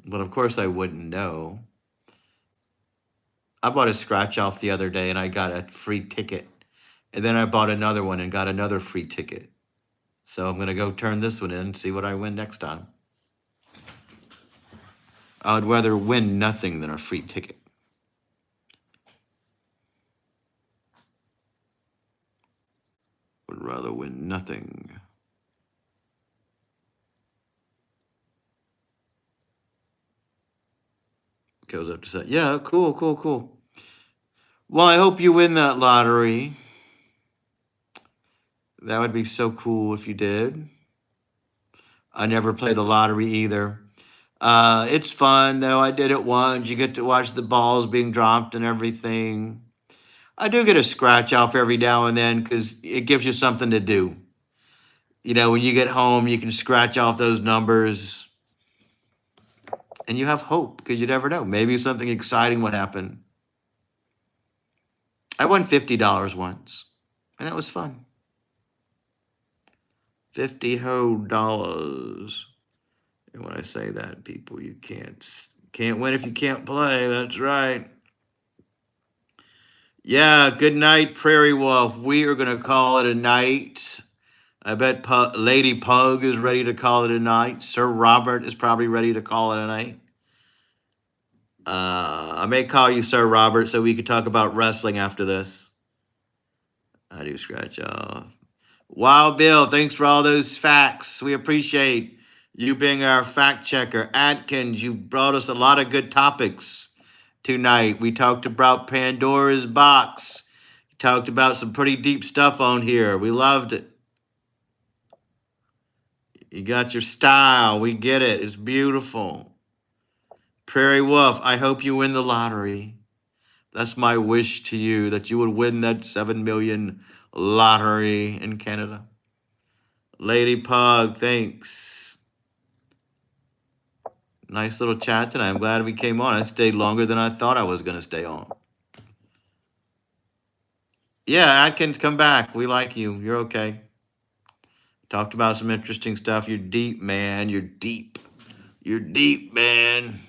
Speaker 1: But of course I wouldn't know. I bought a scratch off the other day and I got a free ticket. And then I bought another one and got another free ticket. So I'm going to go turn this one in and see what I win next time. I would rather win nothing than a free ticket. Would rather win nothing. Goes up to say, yeah, cool, cool, cool. Well, I hope you win that lottery. That would be so cool if you did. I never play the lottery either. It's fun though. I did it once. You get to watch the balls being dropped and everything. I do get a scratch off every now and then because it gives you something to do. You know, when you get home, you can scratch off those numbers and you have hope because you never know. Maybe something exciting would happen. I won $50 once and that was fun. 50 whole dollars. And when I say that, people, you can't win if you can't play. That's right. Yeah, good night, Prairie Wolf. We are going to call it a night. I bet Lady Pug is ready to call it a night. Sir Robert is probably ready to call it a night. I may call you Sir Robert so we could talk about wrestling after this. I do scratch off. Wild Bill, thanks for all those facts. We appreciate you being our fact checker. Atkins, you've brought us a lot of good topics tonight. We talked about Pandora's box. We talked about some pretty deep stuff on here. We loved it. You got your style. We get it. It's beautiful. Prairie Wolf, I hope you win the lottery. That's my wish to you, that you would win that 7 million lottery in Canada. Lady Pug, thanks. Nice little chat tonight. I'm glad we came on. I stayed longer than I thought I was going to stay on. Yeah, Atkins, come back. We like you. You're okay. Talked about some interesting stuff. You're deep, man. You're deep. You're deep, man.